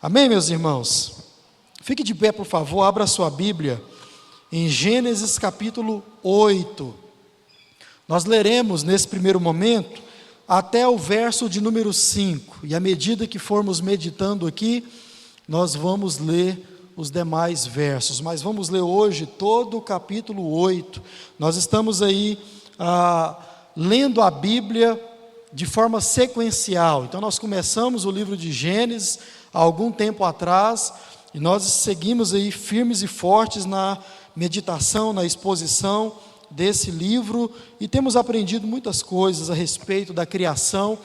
Amém, meus irmãos? Fique de pé, por favor, abra sua Bíblia em Gênesis capítulo 8. Nós leremos nesse primeiro momento até o verso de número 5, e à medida que formos meditando aqui, nós vamos ler os demais versos, mas vamos ler hoje todo o capítulo 8. Nós estamos aí lendo a Bíblia de forma sequencial. Então nós começamos o livro de Gênesis há algum tempo atrás, e nós seguimos aí firmes e fortes na meditação, na exposição desse livro, e temos aprendido muitas coisas a respeito da criação.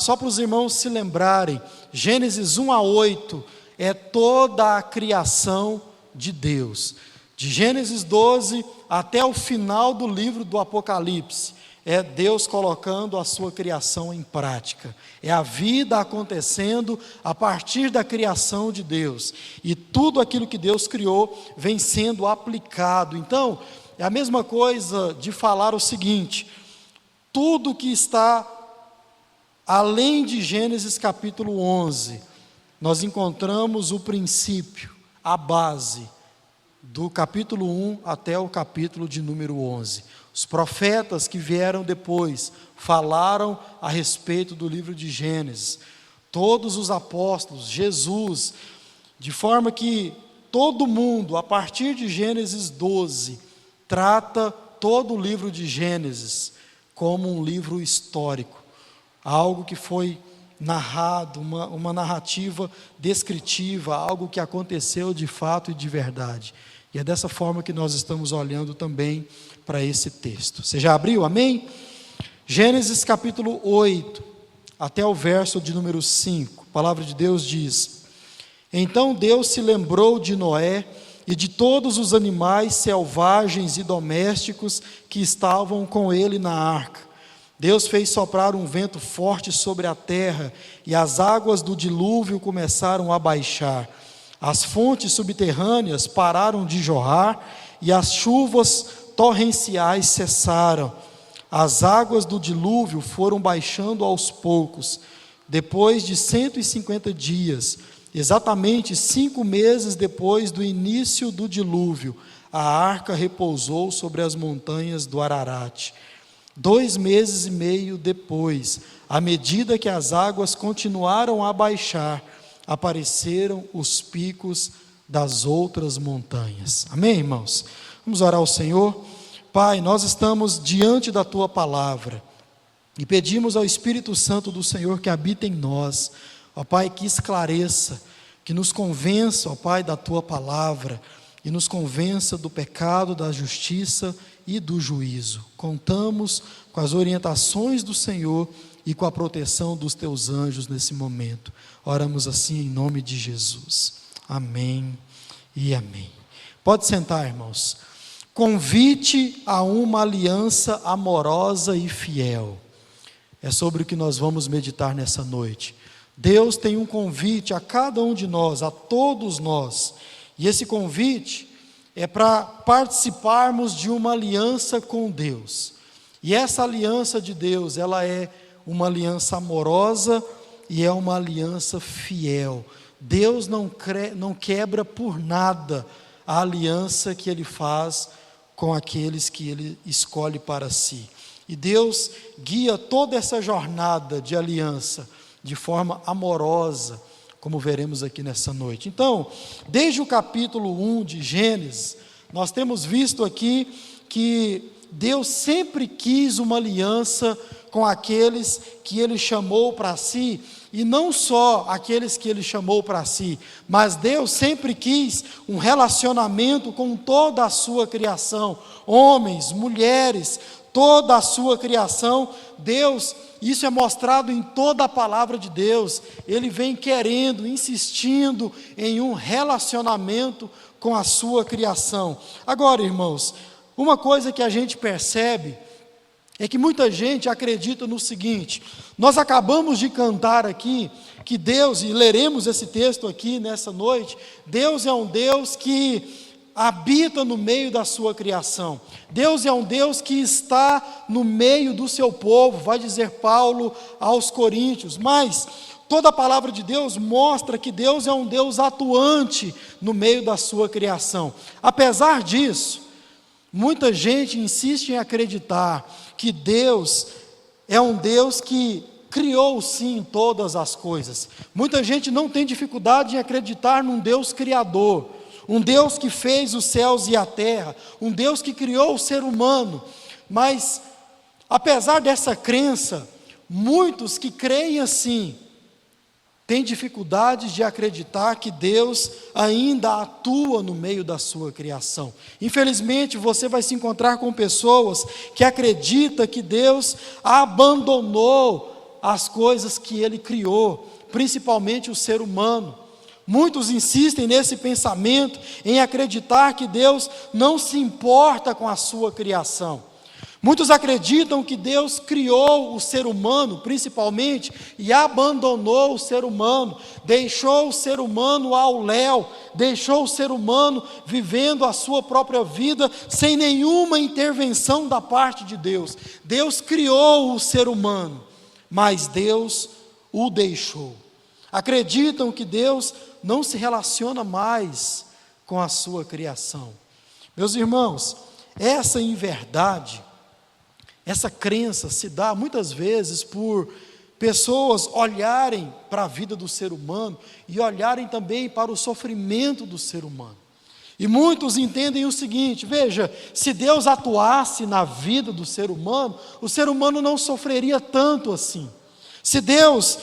Só para os irmãos se lembrarem, Gênesis 1 a 8 é toda a criação de Deus. De Gênesis 12 até o final do livro do Apocalipse, é Deus colocando a sua criação em prática. É a vida acontecendo a partir da criação de Deus. E tudo aquilo que Deus criou vem sendo aplicado. Então, é a mesma coisa de falar o seguinte: tudo que está além de Gênesis capítulo 11, nós encontramos o princípio, a base, do capítulo 1 até o capítulo de número 11. Os profetas que vieram depois falaram a respeito do livro de Gênesis. Todos os apóstolos, Jesus, de forma que todo mundo, a partir de Gênesis 12, trata todo o livro de Gênesis como um livro histórico, algo que foi narrado, uma narrativa descritiva, algo que aconteceu de fato e de verdade. E é dessa forma que nós estamos olhando também para esse texto. Você já abriu, amém? Gênesis capítulo 8, até o verso de número 5, a palavra de Deus diz: Então Deus se lembrou de Noé e de todos os animais selvagens e domésticos que estavam com ele na arca. Deus fez soprar um vento forte sobre a terra, e as águas do dilúvio começaram a baixar. As fontes subterrâneas pararam de jorrar, e as chuvas torrenciais cessaram. As águas do dilúvio foram baixando aos poucos. Depois de 150 dias, exatamente 5 meses depois do início do dilúvio, a arca repousou sobre as montanhas do Ararat. 2 meses e meio depois, à medida que as águas continuaram a baixar, apareceram os picos das outras montanhas. Amém, irmãos? Vamos orar ao Senhor. Pai, nós estamos diante da Tua palavra e pedimos ao Espírito Santo do Senhor que habita em nós, ó Pai, que esclareça, que nos convença, ó Pai, da Tua palavra, e nos convença do pecado, da justiça e do juízo. Contamos com as orientações do Senhor e com a proteção dos Teus anjos nesse momento. Oramos assim em nome de Jesus. Amém e amém. Pode sentar, irmãos. Convite a uma aliança amorosa e fiel. É sobre o que nós vamos meditar nessa noite. Deus tem um convite a cada um de nós, a todos nós. E esse convite é para participarmos de uma aliança com Deus. E essa aliança de Deus, ela é uma aliança amorosa e é uma aliança fiel. Deus não quebra por nada a aliança que Ele faz com aqueles que Ele escolhe para si. E Deus guia toda essa jornada de aliança de forma amorosa, como veremos aqui nessa noite. Então, desde o capítulo 1 de Gênesis, nós temos visto aqui que Deus sempre quis uma aliança com aqueles que Ele chamou para si, e não só aqueles que Ele chamou para si, mas Deus sempre quis um relacionamento com toda a sua criação, homens, mulheres, toda a sua criação. Deus, isso é mostrado em toda a palavra de Deus, Ele vem querendo, insistindo em um relacionamento com a sua criação. Agora, irmãos, uma coisa que a gente percebe é que muita gente acredita no seguinte: nós acabamos de cantar aqui que Deus, e leremos esse texto aqui nessa noite, Deus é um Deus que habita no meio da sua criação. Deus é um Deus que está no meio do seu povo, vai dizer Paulo aos Coríntios, mas Toda a palavra de Deus mostra que Deus é um Deus atuante no meio da sua criação. Apesar disso, muita gente insiste em acreditar que Deus é um Deus que criou sim todas as coisas. Muita gente não tem dificuldade em acreditar num Deus criador, um Deus que fez os céus e a terra, um Deus que criou o ser humano. Mas, apesar dessa crença, muitos que creem assim, têm dificuldade de acreditar que Deus ainda atua no meio da sua criação. Infelizmente, você vai se encontrar com pessoas que acreditam que Deus abandonou as coisas que Ele criou, principalmente o ser humano. Muitos insistem nesse pensamento, em acreditar que Deus não se importa com a sua criação. Muitos acreditam que Deus criou o ser humano, principalmente, e abandonou o ser humano, deixou o ser humano ao léu, deixou o ser humano vivendo a sua própria vida, sem nenhuma intervenção da parte de Deus. Deus criou o ser humano, mas Deus o deixou. Acreditam que Deus não se relaciona mais com a sua criação. Meus irmãos, essa inverdade, essa crença se dá muitas vezes por pessoas olharem para a vida do ser humano e olharem também para o sofrimento do ser humano. E muitos entendem o seguinte: veja, se Deus atuasse na vida do ser humano, o ser humano não sofreria tanto assim. Se Deus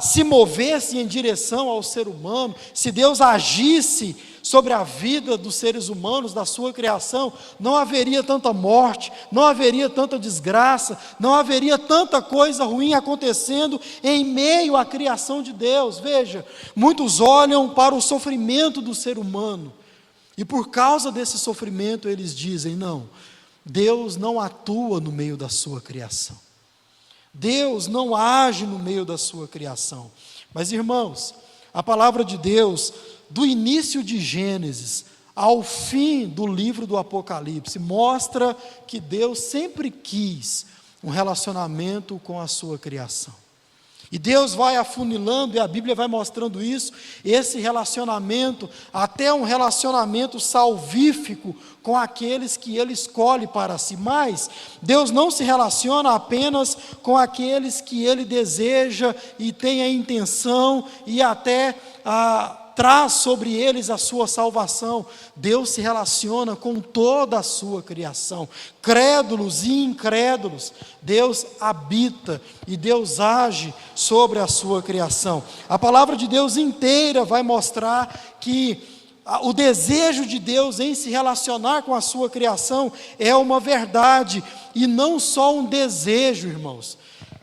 se movesse em direção ao ser humano, se Deus agisse sobre a vida dos seres humanos, da sua criação, não haveria tanta morte, não haveria tanta desgraça, não haveria tanta coisa ruim acontecendo em meio à criação de Deus. Veja, muitos olham para o sofrimento do ser humano, e por causa desse sofrimento eles dizem: não, Deus não atua no meio da sua criação, Deus não age no meio da sua criação. Mas, irmãos, a palavra de Deus, do início de Gênesis ao fim do livro do Apocalipse, mostra que Deus sempre quis um relacionamento com a sua criação. E Deus vai afunilando, e a Bíblia vai mostrando isso, esse relacionamento, até um relacionamento salvífico com aqueles que Ele escolhe para si. Mas Deus não se relaciona apenas com aqueles que Ele deseja e tem a intenção e até traz sobre eles a sua salvação. Deus se relaciona com toda a sua criação, crédulos e incrédulos. Deus habita e Deus age sobre a sua criação. A palavra de Deus inteira vai mostrar que o desejo de Deus em se relacionar com a sua criação é uma verdade, e não só um desejo, irmãos.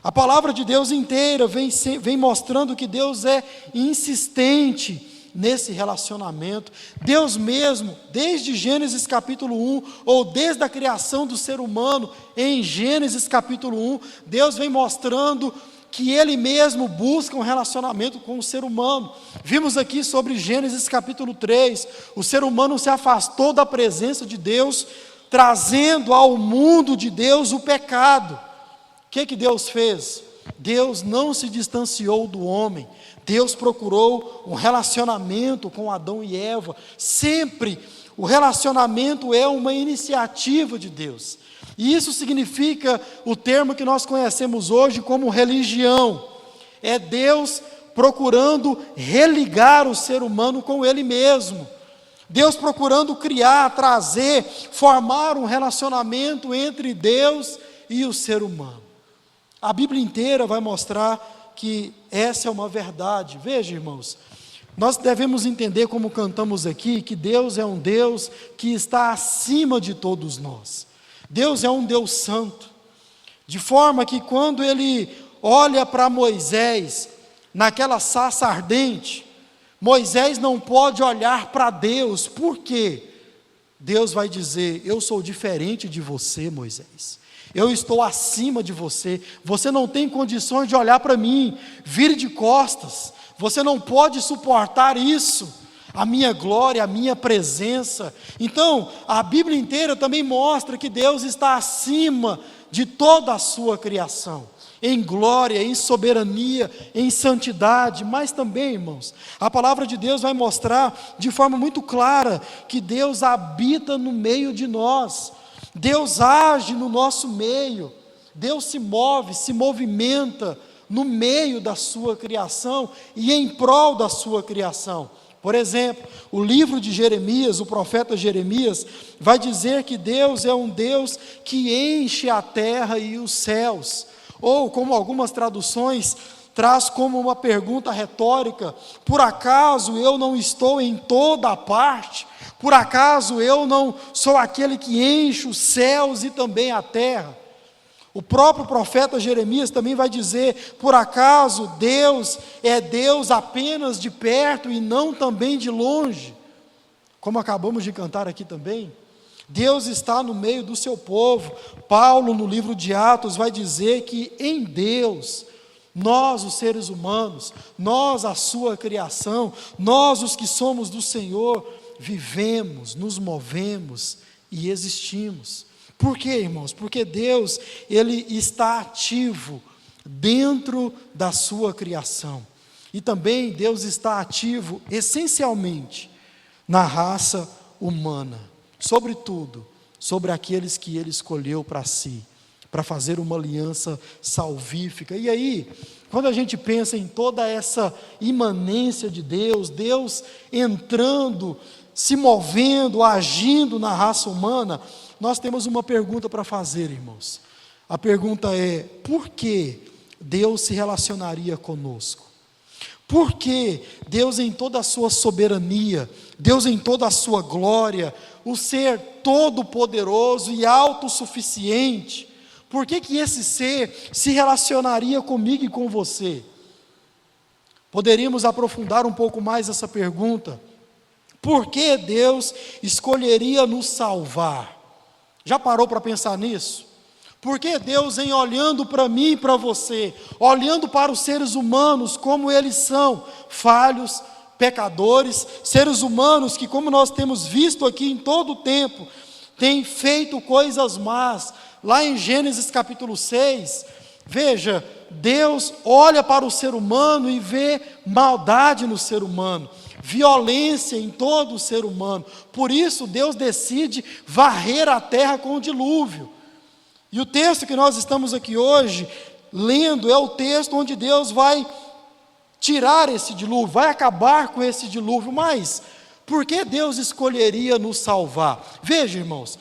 A palavra de Deus inteira vem mostrando que Deus é insistente nesse relacionamento. Deus mesmo, desde Gênesis capítulo 1, ou desde a criação do ser humano, em Gênesis capítulo 1, Deus vem mostrando que Ele mesmo busca um relacionamento com o ser humano. Vimos aqui sobre Gênesis capítulo 3, o ser humano se afastou da presença de Deus, trazendo ao mundo de Deus o pecado. O que Deus fez? Deus não se distanciou do homem. Deus procurou um relacionamento com Adão e Eva. Sempre o relacionamento é uma iniciativa de Deus. E isso significa o termo que nós conhecemos hoje como religião. É Deus procurando religar o ser humano com Ele mesmo. Deus procurando criar, trazer, formar um relacionamento entre Deus e o ser humano. A Bíblia inteira vai mostrar que essa é uma verdade. Veja, irmãos, nós devemos entender, como cantamos aqui, que Deus é um Deus que está acima de todos nós. Deus é um Deus santo, de forma que quando Ele olha para Moisés, naquela sarça ardente, Moisés não pode olhar para Deus. Por quê? Deus vai dizer: eu sou diferente de você, Moisés. Eu estou acima de você. Você não tem condições de olhar para mim. Vire de costas. Você não pode suportar isso. A minha glória, a minha presença. Então, a Bíblia inteira também mostra que Deus está acima de toda a sua criação. em glória, em soberania, em santidade, mas também, irmãos, a palavra de Deus vai mostrar de forma muito clara que Deus habita no meio de nós, Deus age no nosso meio, Deus se move, se movimenta no meio da sua criação e em prol da sua criação. Por exemplo, o livro de Jeremias, o profeta Jeremias, vai dizer que Deus é um Deus que enche a terra e os céus. Ou, como algumas traduções traz como uma pergunta retórica: por acaso eu não estou em toda a parte? Por acaso eu não sou aquele que enche os céus e também a terra? O próprio profeta Jeremias também vai dizer: por acaso Deus é Deus apenas de perto e não também de longe? Como acabamos de cantar aqui também, Deus está no meio do seu povo. Paulo, no livro de Atos, vai dizer que em Deus, nós os seres humanos, nós a sua criação, nós os que somos do Senhor, vivemos, nos movemos e existimos. Por quê, irmãos? Porque Deus, Ele está ativo dentro da sua criação. E também Deus está ativo essencialmente na raça humana, sobretudo sobre aqueles que Ele escolheu para si, para fazer uma aliança salvífica. E aí, quando a gente pensa em toda essa imanência de Deus, Deus entrando, se movendo, agindo na raça humana, nós temos uma pergunta para fazer, irmãos. A pergunta é: por que Deus se relacionaria conosco? Por que Deus, em toda a sua soberania, Deus em toda a sua glória, o ser todo-poderoso e autossuficiente, por que esse ser se relacionaria comigo e com você? Poderíamos aprofundar um pouco mais essa pergunta. Por que Deus escolheria nos salvar? Já parou para pensar nisso? Por que Deus, em olhando para mim e para você, olhando para os seres humanos como eles são, falhos, pecadores, seres humanos que, como nós temos visto aqui em todo o tempo, têm feito coisas más? Lá em Gênesis capítulo 6, veja, Deus olha para o ser humano e vê maldade no ser humano, violência em todo o ser humano. Por isso Deus decide varrer a terra com o dilúvio. E o texto que nós estamos aqui hoje lendo é o texto onde Deus vai tirar esse dilúvio, vai acabar com esse dilúvio. Mas por que Deus escolheria nos salvar? Veja, irmãos,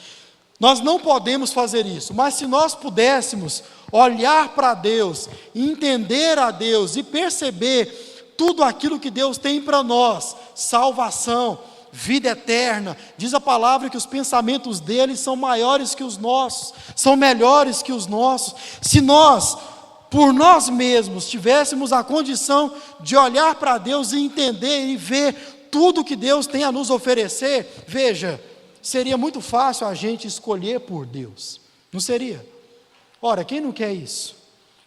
nós não podemos fazer isso, mas se nós pudéssemos olhar para Deus, entender a Deus e perceber tudo aquilo que Deus tem para nós, salvação, vida eterna, diz a palavra que os pensamentos dele são maiores que os nossos, são melhores que os nossos. Se nós, por nós mesmos, tivéssemos a condição de olhar para Deus e entender e ver tudo que Deus tem a nos oferecer, veja, seria muito fácil a gente escolher por Deus, não seria? Ora, quem não quer isso?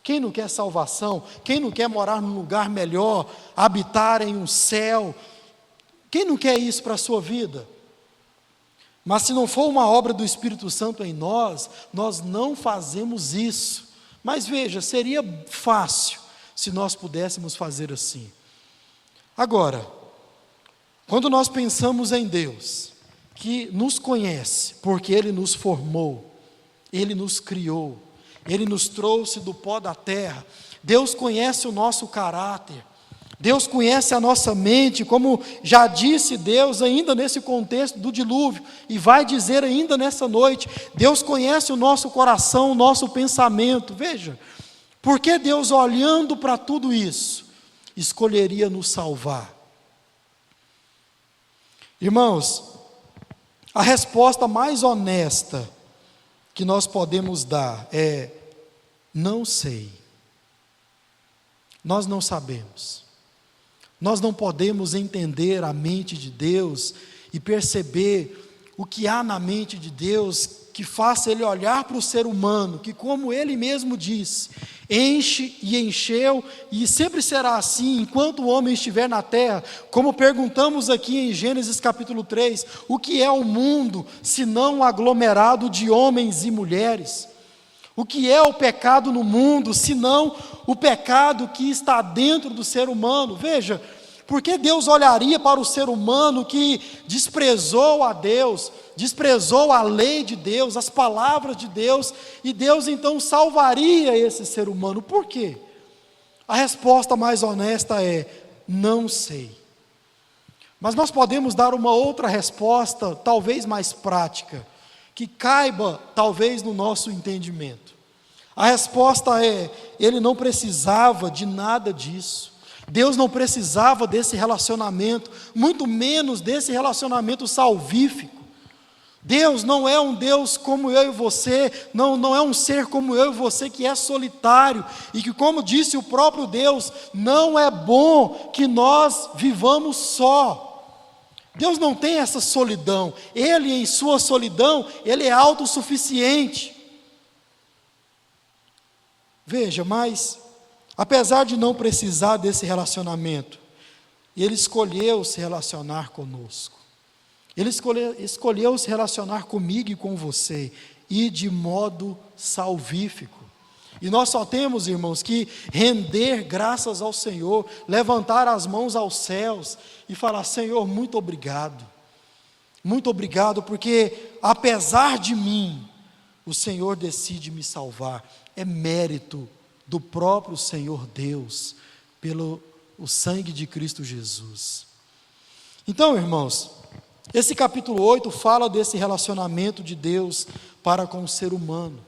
Quem não quer salvação? Quem não quer morar num lugar melhor, habitar em um céu? Quem não quer isso para a sua vida? Mas se não for uma obra do Espírito Santo em nós, nós não fazemos isso. Mas veja, seria fácil se nós pudéssemos fazer assim. Agora, quando nós pensamos em Deus, que nos conhece, porque Ele nos formou, Ele nos criou, Ele nos trouxe do pó da terra, Deus conhece o nosso caráter, Deus conhece a nossa mente, como já disse Deus ainda nesse contexto do dilúvio, e vai dizer ainda nessa noite, Deus conhece o nosso coração, o nosso pensamento. Veja, por que Deus, olhando para tudo isso, escolheria nos salvar? Irmãos, a resposta mais honesta que nós podemos dar é: não sei. Nós não sabemos. Nós não podemos entender a mente de Deus e perceber o que há na mente de Deus que faça Ele olhar para o ser humano, que, como Ele mesmo disse, enche e encheu, e sempre será assim enquanto o homem estiver na terra. Como perguntamos aqui em Gênesis capítulo 3, o que é o mundo senão um aglomerado de homens e mulheres? O que é o pecado no mundo, senão o pecado que está dentro do ser humano? Veja, por que Deus olharia para o ser humano que desprezou a Deus, desprezou a lei de Deus, as palavras de Deus, e Deus então salvaria esse ser humano? Por quê? A resposta mais honesta é: não sei. Mas nós podemos dar uma outra resposta, talvez mais prática, que caiba talvez no nosso entendimento. A resposta é: ele não precisava de nada disso. Deus não precisava desse relacionamento, muito menos desse relacionamento salvífico. Deus não é um Deus como eu e você, não é um ser como eu e você que é solitário, e que, como disse o próprio Deus, não é bom que nós vivamos só. Deus não tem essa solidão. Ele, em sua solidão, ele é autossuficiente. Veja, mas apesar de não precisar desse relacionamento, ele escolheu se relacionar conosco. Ele escolheu se relacionar comigo e com você, e de modo salvífico. E nós só temos, irmãos, que render graças ao Senhor, levantar as mãos aos céus e falar: Senhor, muito obrigado, porque apesar de mim, o Senhor decide me salvar. É mérito do próprio Senhor Deus, pelo o sangue de Cristo Jesus. Então, irmãos, esse capítulo 8 fala desse relacionamento de Deus para com o ser humano.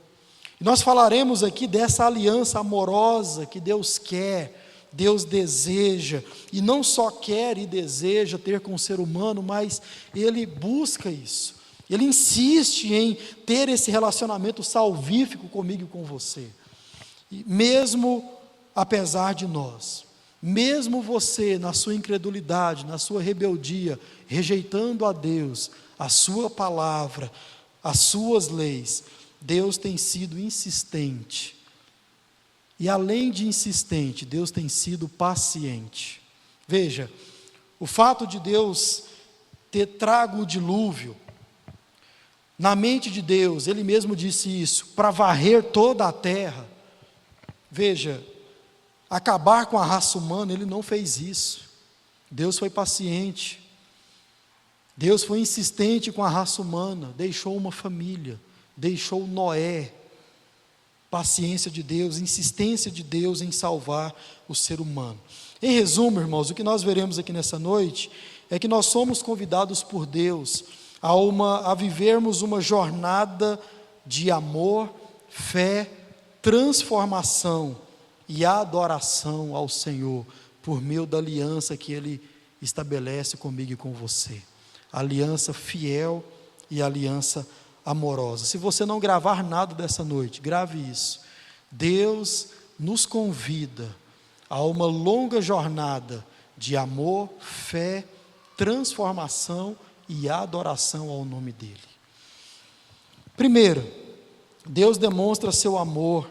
E nós falaremos aqui dessa aliança amorosa que Deus quer, Deus deseja, e não só quer e deseja ter com o ser humano, mas Ele busca isso. Ele insiste em ter esse relacionamento salvífico comigo e com você. E mesmo apesar de nós, mesmo você na sua incredulidade, na sua rebeldia, rejeitando a Deus, a sua palavra, as suas leis, Deus tem sido insistente. E além de insistente, Deus tem sido paciente. Veja, o fato de Deus ter trago o dilúvio, na mente de Deus, Ele mesmo disse isso, para varrer toda a terra. Veja, acabar com a raça humana, Ele não fez isso. Deus foi paciente. Deus foi insistente com a raça humana, deixou uma família, deixou Noé. Paciência de Deus, insistência de Deus em salvar o ser humano. Em resumo, irmãos, o que nós veremos aqui nessa noite é que nós somos convidados por Deus a vivermos uma jornada de amor, fé, transformação e adoração ao Senhor, por meio da aliança que Ele estabelece comigo e com você. Aliança fiel e aliança amorosa. Se você não gravar nada dessa noite, grave isso. Deus nos convida a uma longa jornada de amor, fé, transformação e adoração ao nome dEle. Primeiro, Deus demonstra seu amor.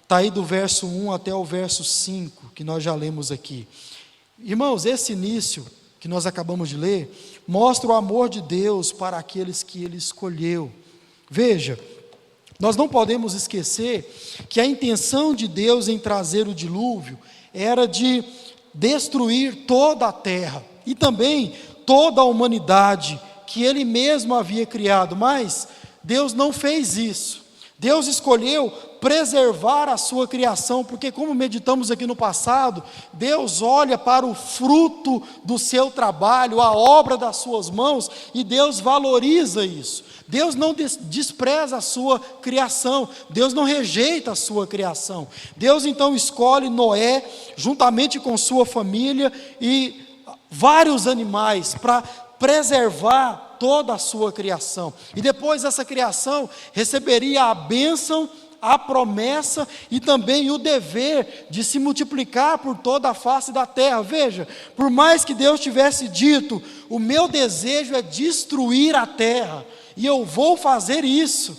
Está aí do verso 1 até o verso 5, que nós já lemos aqui. Irmãos, esse início que nós acabamos de ler, mostra o amor de Deus para aqueles que Ele escolheu. Veja, nós não podemos esquecer que a intenção de Deus em trazer o dilúvio era de destruir toda a terra e também toda a humanidade que Ele mesmo havia criado, mas Deus não fez isso. Deus escolheu preservar a sua criação, porque, como meditamos aqui no passado, Deus olha para o fruto do seu trabalho, a obra das suas mãos, e Deus valoriza isso. Deus não despreza a sua criação, Deus não rejeita a sua criação. Deus então escolhe Noé, juntamente com sua família e vários animais, para preservar toda a sua criação. E depois essa criação receberia a bênção, a promessa e também o dever de se multiplicar por toda a face da terra. Veja, por mais que Deus tivesse dito: o meu desejo é destruir a terra, e eu vou fazer isso.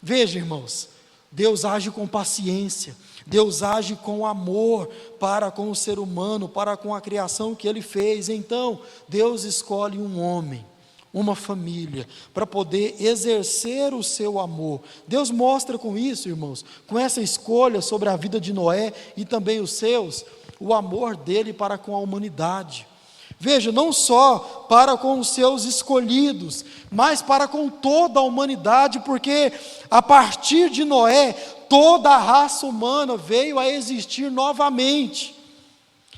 Veja, irmãos, Deus age com paciência, Deus age com amor para com o ser humano, para com a criação que Ele fez. Então, Deus escolhe um homem uma família, para poder exercer o seu amor. Deus mostra com isso, irmãos, com essa escolha sobre a vida de Noé e também os seus, o amor dele para com a humanidade. Veja, não só para com os seus escolhidos, mas para com toda a humanidade, porque a partir de Noé, toda a raça humana veio a existir novamente.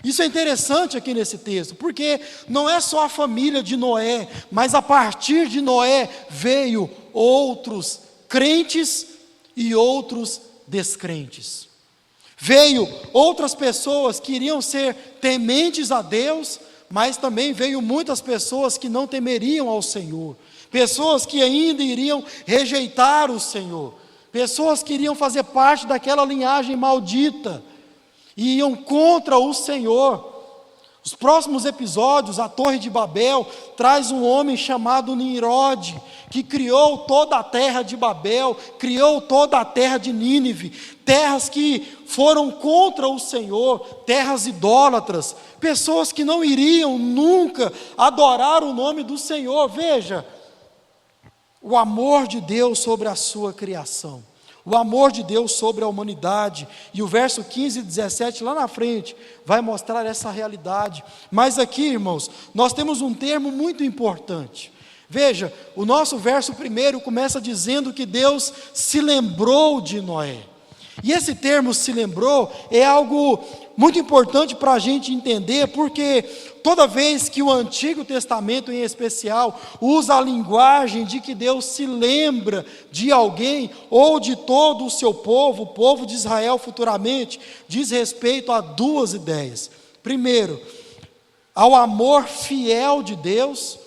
Isso é interessante aqui nesse texto, porque não é só a família de Noé, mas a partir de Noé veio outros crentes e outros descrentes. Veio outras pessoas que iriam ser tementes a Deus, mas também veio muitas pessoas que não temeriam ao Senhor, pessoas que ainda iriam rejeitar o Senhor, pessoas que iriam fazer parte daquela linhagem maldita, e iam contra o Senhor. Os próximos episódios, a Torre de Babel traz um homem chamado Nimrod, que criou toda a terra de Babel, criou toda a terra de Nínive, terras que foram contra o Senhor, terras idólatras, pessoas que não iriam nunca adorar o nome do Senhor. Veja, o amor de Deus sobre a sua criação, o amor de Deus sobre a humanidade, e o verso 15 e 17 lá na frente vai mostrar essa realidade. Mas aqui, irmãos, nós temos um termo muito importante. Veja, o nosso verso primeiro começa dizendo que Deus se lembrou de Noé. E esse termo "se lembrou" é algo muito importante para a gente entender, porque toda vez que o Antigo Testamento em especial usa a linguagem de que Deus se lembra de alguém ou de todo o seu povo, o povo de Israel futuramente, diz respeito a duas ideias. Primeiro, ao amor fiel de Deus,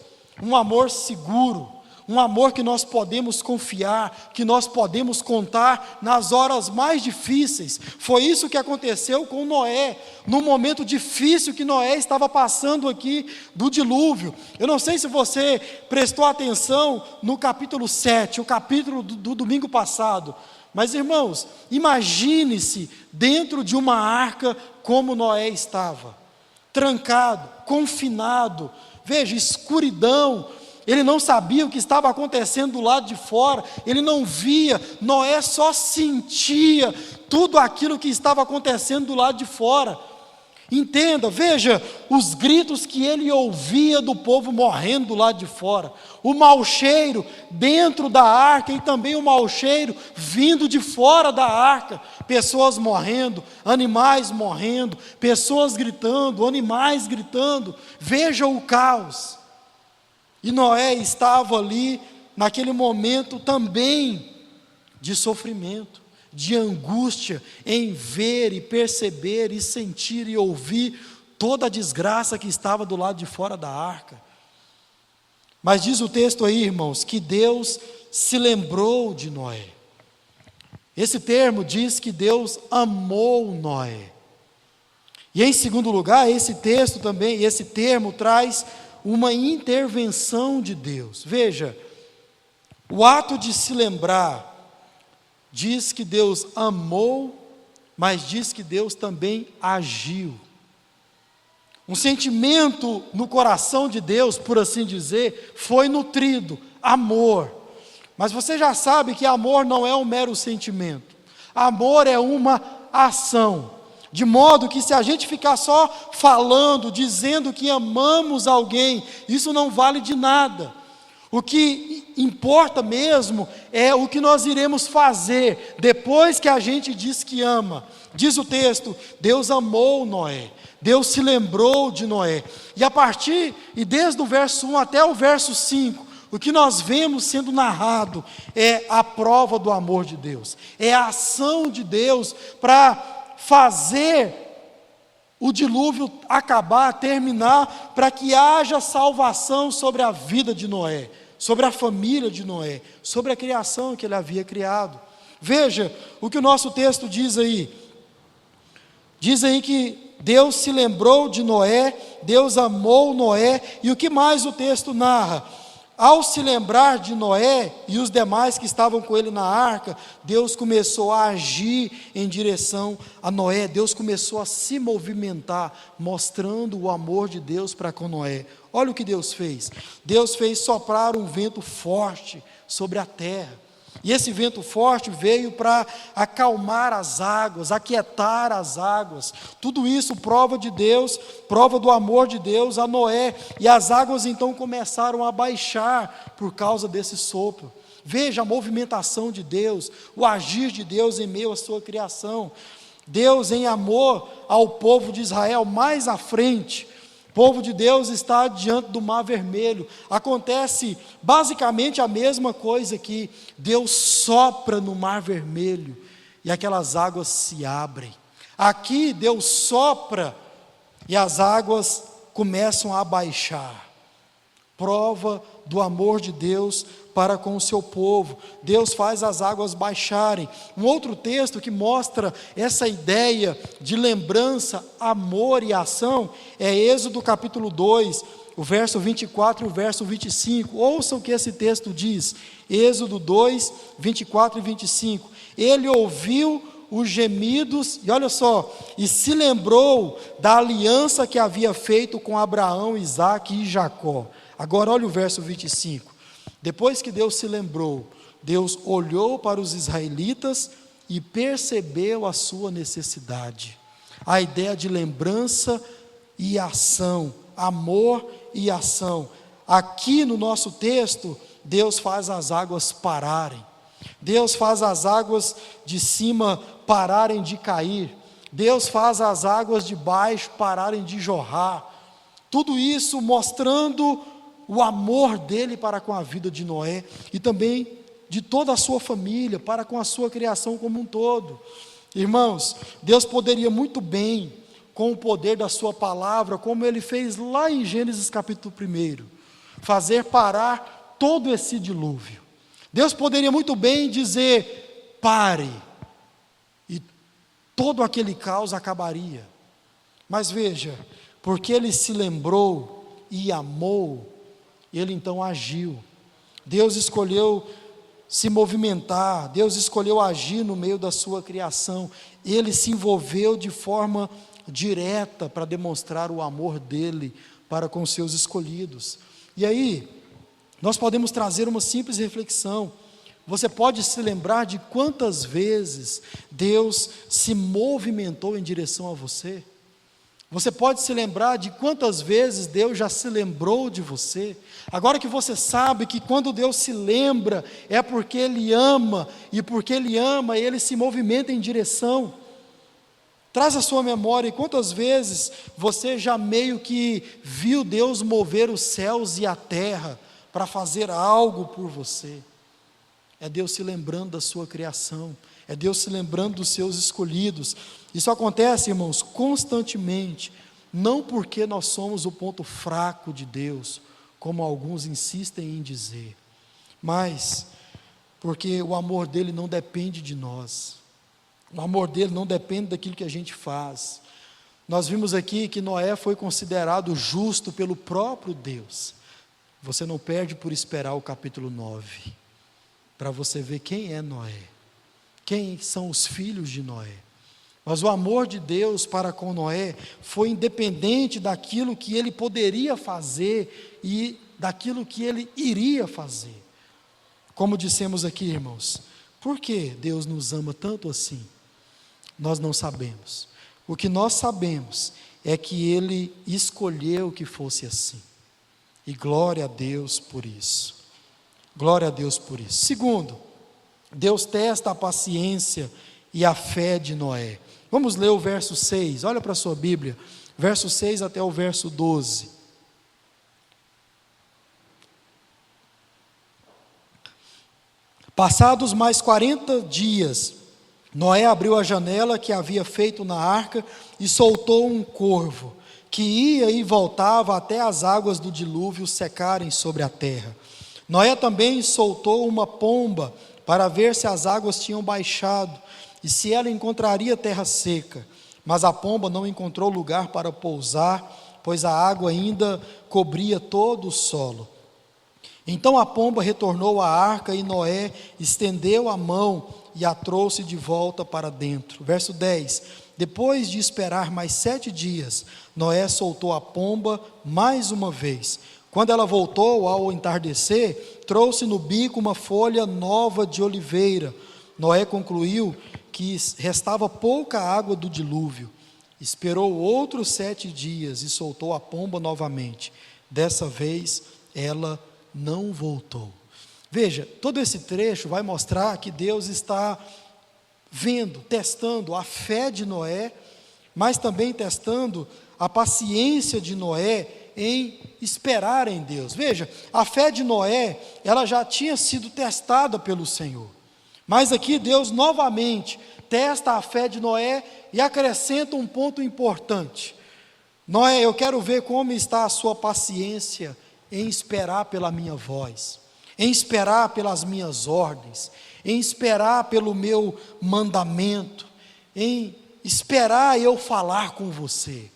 um amor seguro, um amor que nós podemos confiar, que nós podemos contar nas horas mais difíceis. Foi isso que aconteceu com Noé, no momento difícil que Noé estava passando aqui do dilúvio. Eu não sei se você prestou atenção no capítulo 7, o capítulo do domingo passado, mas irmãos, imagine-se dentro de uma arca como Noé estava, trancado, confinado, veja, escuridão. Ele não sabia o que estava acontecendo do lado de fora, ele não via, Noé só sentia tudo aquilo que estava acontecendo do lado de fora. Entenda, veja os gritos que ele ouvia do povo morrendo do lado de fora, o mau cheiro dentro da arca e também o mau cheiro vindo de fora da arca, pessoas morrendo, animais morrendo, pessoas gritando, animais gritando. Veja o caos. E Noé estava ali, naquele momento também de sofrimento, de angústia, em ver e perceber e sentir e ouvir toda a desgraça que estava do lado de fora da arca. Mas diz o texto aí, irmãos, que Deus se lembrou de Noé. Esse termo diz que Deus amou Noé. E em segundo lugar, esse texto também, esse termo traz uma intervenção de Deus. Veja, o ato de se lembrar diz que Deus amou, mas diz que Deus também agiu. Um sentimento no coração de Deus, por assim dizer, foi nutrido, amor. Mas você já sabe que amor não é um mero sentimento. Amor é uma ação. De modo que se a gente ficar só falando, dizendo que amamos alguém, isso não vale de nada. O que importa mesmo é o que nós iremos fazer depois que a gente diz que ama. Diz o texto, Deus amou Noé, Deus se lembrou de Noé. E desde o verso 1 até o verso 5, o que nós vemos sendo narrado é a prova do amor de Deus. É a ação de Deus para fazer o dilúvio acabar, terminar, para que haja salvação sobre a vida de Noé, sobre a família de Noé, sobre a criação que ele havia criado. Veja o que o nosso texto diz aí. Diz aí que Deus se lembrou de Noé, Deus amou Noé, e o que mais o texto narra? Ao se lembrar de Noé e os demais que estavam com ele na arca, Deus começou a agir em direção a Noé. Deus começou a se movimentar, mostrando o amor de Deus para com Noé. Olha o que Deus fez. Deus fez soprar um vento forte sobre a terra. E esse vento forte veio para acalmar as águas, aquietar as águas. Tudo isso prova de Deus, prova do amor de Deus a Noé. E as águas então começaram a baixar por causa desse sopro. Veja a movimentação de Deus, o agir de Deus em meio à sua criação. Deus em amor ao povo de Israel, mais à frente. O povo de Deus está diante do Mar Vermelho. Acontece basicamente a mesma coisa aqui. Deus sopra no Mar Vermelho e aquelas águas se abrem. Aqui Deus sopra e as águas começam a baixar. Prova do amor de Deus para com o seu povo. Deus faz as águas baixarem. Um outro texto que mostra essa ideia de lembrança, amor e ação é Êxodo capítulo 2, o verso 24 e o verso 25. Ouçam o que esse texto diz. Êxodo 2, 24 e 25. Ele ouviu os gemidos, e olha só, e se lembrou da aliança que havia feito com Abraão, Isaque e Jacó. Agora olha o verso 25. Depois que Deus se lembrou, Deus olhou para os israelitas e percebeu a sua necessidade. A ideia de lembrança e ação, amor e ação. Aqui no nosso texto, Deus faz as águas pararem. Deus faz as águas de cima pararem de cair. Deus faz as águas de baixo pararem de jorrar. Tudo isso mostrando o amor dele para com a vida de Noé e também de toda a sua família, para com a sua criação como um todo. Irmãos, Deus poderia muito bem, com o poder da sua palavra, como ele fez lá em Gênesis capítulo 1, fazer parar todo esse dilúvio. Deus poderia muito bem dizer: pare, e todo aquele caos acabaria. Mas veja, porque ele se lembrou e amou, ele então agiu. Deus escolheu se movimentar, Deus escolheu agir no meio da sua criação. Ele se envolveu de forma direta para demonstrar o amor dele para com seus escolhidos. E aí, nós podemos trazer uma simples reflexão. Você pode se lembrar de quantas vezes Deus se movimentou em direção a você? Você pode se lembrar de quantas vezes Deus já se lembrou de você? Agora que você sabe que quando Deus se lembra, é porque Ele ama, e porque Ele ama, Ele se movimenta em direção. Traz à sua memória quantas vezes você já meio que viu Deus mover os céus e a terra para fazer algo por você. É Deus se lembrando da sua criação, é Deus se lembrando dos seus escolhidos. Isso acontece, irmãos, constantemente, não porque nós somos o ponto fraco de Deus, como alguns insistem em dizer, mas porque o amor dele não depende de nós, o amor dele não depende daquilo que a gente faz. Nós vimos aqui que Noé foi considerado justo pelo próprio Deus. Você não perde por esperar o capítulo 9, para você ver quem é Noé, quem são os filhos de Noé. Mas o amor de Deus para com Noé foi independente daquilo que ele poderia fazer e daquilo que ele iria fazer. Como dissemos aqui, irmãos, por que Deus nos ama tanto assim? Nós não sabemos. O que nós sabemos é que ele escolheu que fosse assim. E glória a Deus por isso. Glória a Deus por isso. Segundo, Deus testa a paciência e a fé de Noé. Vamos ler o verso 6, olha para a sua Bíblia, verso 6 até o verso 12. Passados mais 40 dias, Noé abriu a janela que havia feito na arca e soltou um corvo, que ia e voltava até as águas do dilúvio secarem sobre a terra. Noé também soltou uma pomba para ver se as águas tinham baixado e se ela encontraria terra seca. Mas a pomba não encontrou lugar para pousar, pois a água ainda cobria todo o solo. Então a pomba retornou à arca e Noé estendeu a mão e a trouxe de volta para dentro. Verso 10: depois de esperar mais 7 dias, Noé soltou a pomba mais uma vez. Quando ela voltou ao entardecer, trouxe no bico uma folha nova de oliveira. Noé concluiu que restava pouca água do dilúvio. Esperou outros 7 dias e soltou a pomba novamente. Dessa vez, ela não voltou. Veja, todo esse trecho vai mostrar que Deus está vendo, testando a fé de Noé, mas também testando a paciência de Noé em esperar em Deus. Veja, a fé de Noé, ela já tinha sido testada pelo Senhor, mas aqui Deus novamente testa a fé de Noé e acrescenta um ponto importante. Noé, eu quero ver como está a sua paciência em esperar pela minha voz, em esperar pelas minhas ordens, em esperar pelo meu mandamento, em esperar eu falar com você.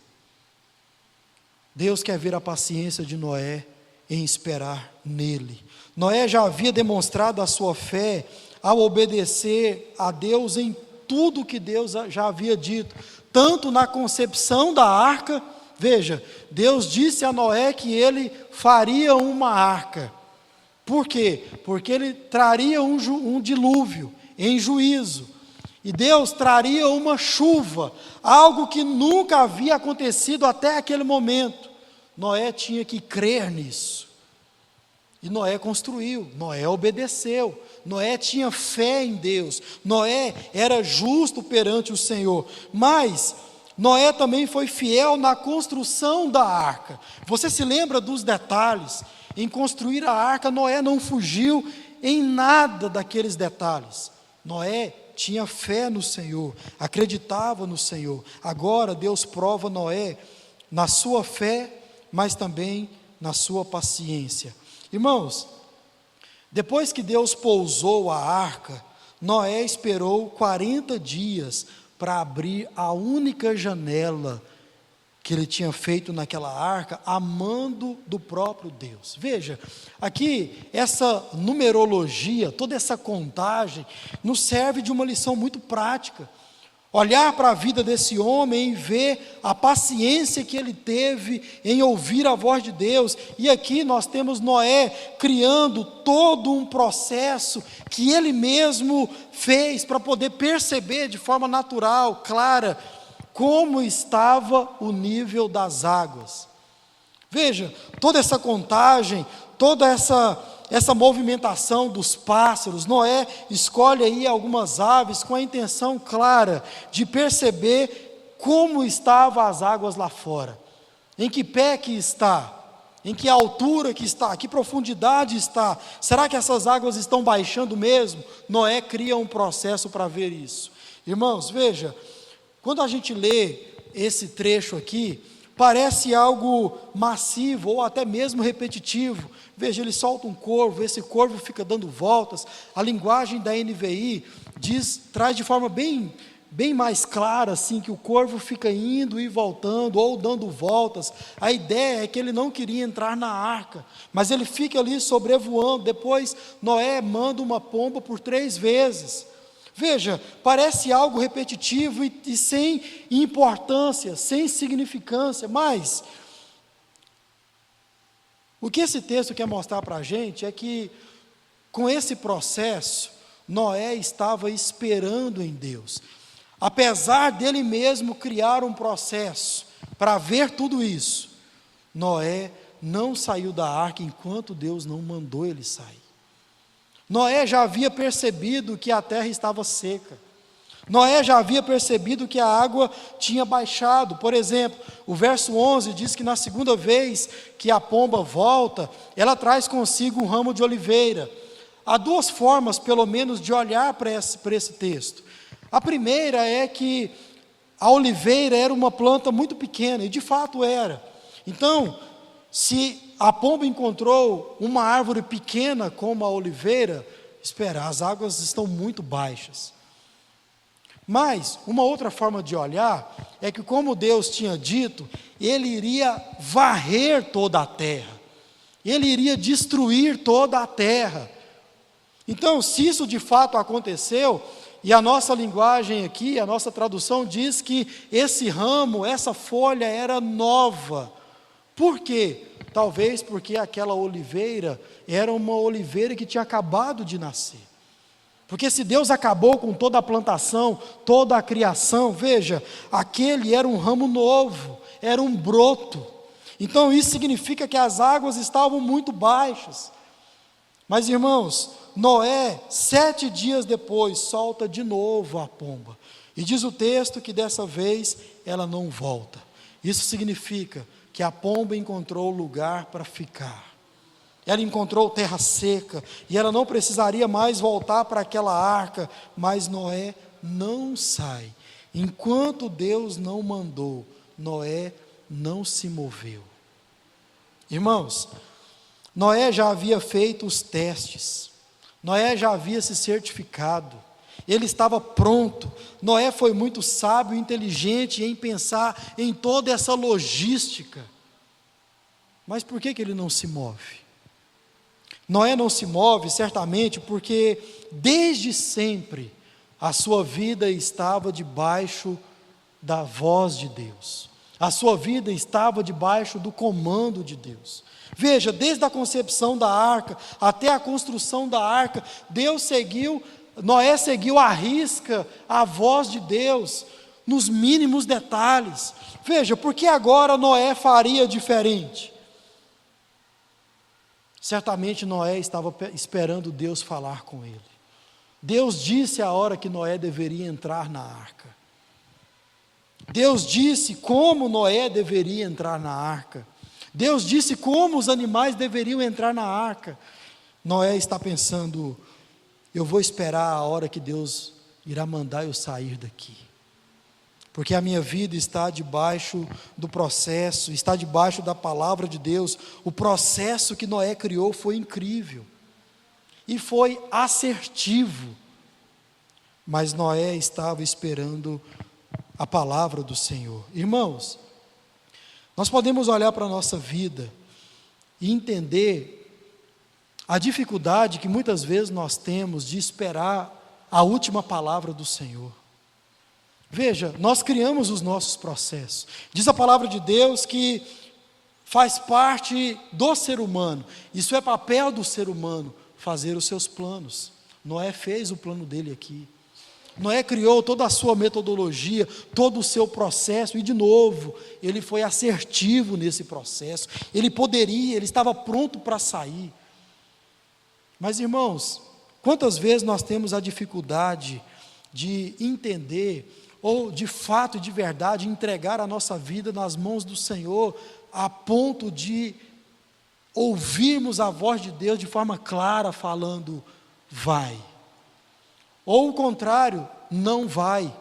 Deus quer ver a paciência de Noé em esperar nele. Noé já havia demonstrado a sua fé ao obedecer a Deus em tudo que Deus já havia dito, tanto na concepção da arca. Veja, Deus disse a Noé que ele faria uma arca. Por quê? Porque ele traria um dilúvio em juízo. E Deus traria uma chuva, algo que nunca havia acontecido até aquele momento. Noé tinha que crer nisso. E Noé construiu, Noé obedeceu, Noé tinha fé em Deus, Noé era justo perante o Senhor. Mas Noé também foi fiel na construção da arca. Você se lembra dos detalhes? Em construir a arca, Noé não fugiu em nada daqueles detalhes. Noé tinha fé no Senhor, acreditava no Senhor. Agora Deus prova Noé na sua fé, mas também na sua paciência. Irmãos, depois que Deus pousou a arca, Noé esperou 40 dias para abrir a única janela que ele tinha feito naquela arca, a mando do próprio Deus. Veja, aqui essa numerologia, toda essa contagem, nos serve de uma lição muito prática. Olhar para a vida desse homem e ver a paciência que ele teve em ouvir a voz de Deus. E aqui nós temos Noé criando todo um processo que ele mesmo fez para poder perceber de forma natural, clara, como estava o nível das águas. Veja, toda essa contagem, toda essa movimentação dos pássaros. Noé escolhe aí algumas aves com a intenção clara de perceber como estavam as águas lá fora, em que pé que está, em que altura que está, que profundidade está, será que essas águas estão baixando mesmo? Noé cria um processo para ver isso. Irmãos, veja, quando a gente lê esse trecho aqui, parece algo massivo ou até mesmo repetitivo. Veja, ele solta um corvo, esse corvo fica dando voltas. A linguagem da NVI traz de forma bem mais clara, assim, que o corvo fica indo e voltando, ou dando voltas. A ideia é que ele não queria entrar na arca, mas ele fica ali sobrevoando. Depois Noé manda uma pomba por 3 vezes. Veja, parece algo repetitivo e sem importância, sem significância, mas o que esse texto quer mostrar para a gente é que, com esse processo, Noé estava esperando em Deus. Apesar dele mesmo criar um processo para ver tudo isso, Noé não saiu da arca enquanto Deus não mandou ele sair. Noé já havia percebido que a terra estava seca. Noé já havia percebido que a água tinha baixado. Por exemplo, o verso 11 diz que na segunda vez que a pomba volta, ela traz consigo um ramo de oliveira. Há 2 formas, pelo menos, de olhar para esse texto. A primeira é que a oliveira era uma planta muito pequena, e de fato era. Então, se a pomba encontrou uma árvore pequena como a oliveira, espera, as águas estão muito baixas. Mas, uma outra forma de olhar, é que como Deus tinha dito, Ele iria varrer toda a terra. Ele iria destruir toda a terra. Então, se isso de fato aconteceu, e a nossa linguagem aqui, a nossa tradução diz que esse ramo, essa folha era nova. Por quê? Talvez porque aquela oliveira era uma oliveira que tinha acabado de nascer. Porque se Deus acabou com toda a plantação, toda a criação, veja, aquele era um ramo novo, era um broto. Então isso significa que as águas estavam muito baixas. Mas irmãos, Noé, 7 dias depois, solta de novo a pomba. E diz o texto que dessa vez ela não volta. Isso significa que a pomba encontrou lugar para ficar. Ela encontrou terra seca, e ela não precisaria mais voltar para aquela arca, mas Noé não sai. Enquanto Deus não mandou, Noé não se moveu. Irmãos, Noé já havia feito os testes, Noé já havia se certificado, ele estava pronto. Noé foi muito sábio e inteligente em pensar em toda essa logística. Mas por que ele não se move? Noé não se move certamente porque desde sempre a sua vida estava debaixo da voz de Deus. A sua vida estava debaixo do comando de Deus. Veja, desde a concepção da arca até a construção da arca, Noé seguiu à risca a voz de Deus, nos mínimos detalhes. Veja, por que agora Noé faria diferente? Certamente Noé estava esperando Deus falar com ele. Deus disse a hora que Noé deveria entrar na arca. Deus disse como Noé deveria entrar na arca. Deus disse como os animais deveriam entrar na arca. Noé está pensando: eu vou esperar a hora que Deus irá mandar eu sair daqui. Porque a minha vida está debaixo do processo, está debaixo da palavra de Deus. O processo que Noé criou foi incrível e foi assertivo, mas Noé estava esperando a palavra do Senhor. Irmãos, nós podemos olhar para a nossa vida e entender a dificuldade que muitas vezes nós temos de esperar a última palavra do Senhor. Veja, nós criamos os nossos processos. Diz a palavra de Deus que faz parte do ser humano. Isso é papel do ser humano, fazer os seus planos. Noé fez o plano dele aqui. Noé criou toda a sua metodologia, todo o seu processo, e de novo, ele foi assertivo nesse processo. Ele estava pronto para sair. Mas irmãos, quantas vezes nós temos a dificuldade de entender, ou de fato e de verdade entregar a nossa vida nas mãos do Senhor, a ponto de ouvirmos a voz de Deus de forma clara falando, vai. Ou o contrário, não vai.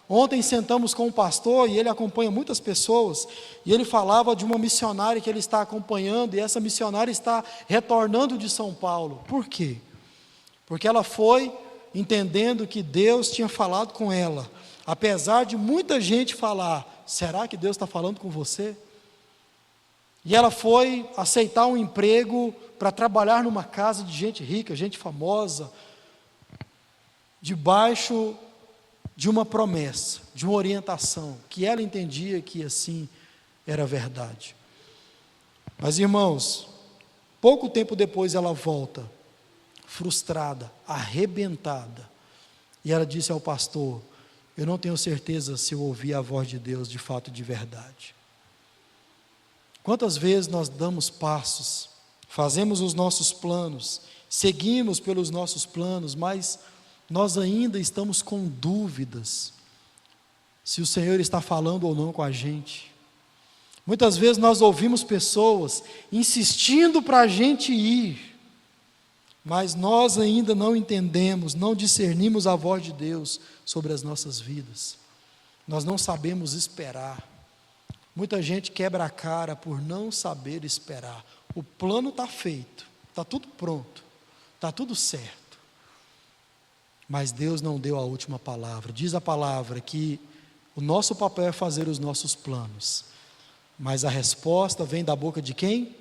Ontem sentamos com um pastor e ele acompanha muitas pessoas, e ele falava de uma missionária que ele está acompanhando, e essa missionária está retornando de São Paulo. Por quê? Porque ela foi entendendo que Deus tinha falado com ela, apesar de muita gente falar, será que Deus está falando com você? E ela foi aceitar um emprego para trabalhar numa casa de gente rica, gente famosa, debaixo de uma promessa, de uma orientação, que ela entendia que assim era verdade. Mas irmãos, pouco tempo depois ela volta, frustrada, arrebentada, e ela disse ao pastor, eu não tenho certeza se eu ouvi a voz de Deus de fato de verdade. Quantas vezes nós damos passos, fazemos os nossos planos, seguimos pelos nossos planos, mas nós ainda estamos com dúvidas se o Senhor está falando ou não com a gente. Muitas vezes nós ouvimos pessoas insistindo para a gente ir, mas nós ainda não entendemos, não discernimos a voz de Deus sobre as nossas vidas. Nós não sabemos esperar. Muita gente quebra a cara por não saber esperar. O plano está feito, está tudo pronto, está tudo certo. Mas Deus não deu a última palavra. Diz a palavra que o nosso papel é fazer os nossos planos, mas a resposta vem da boca de quem?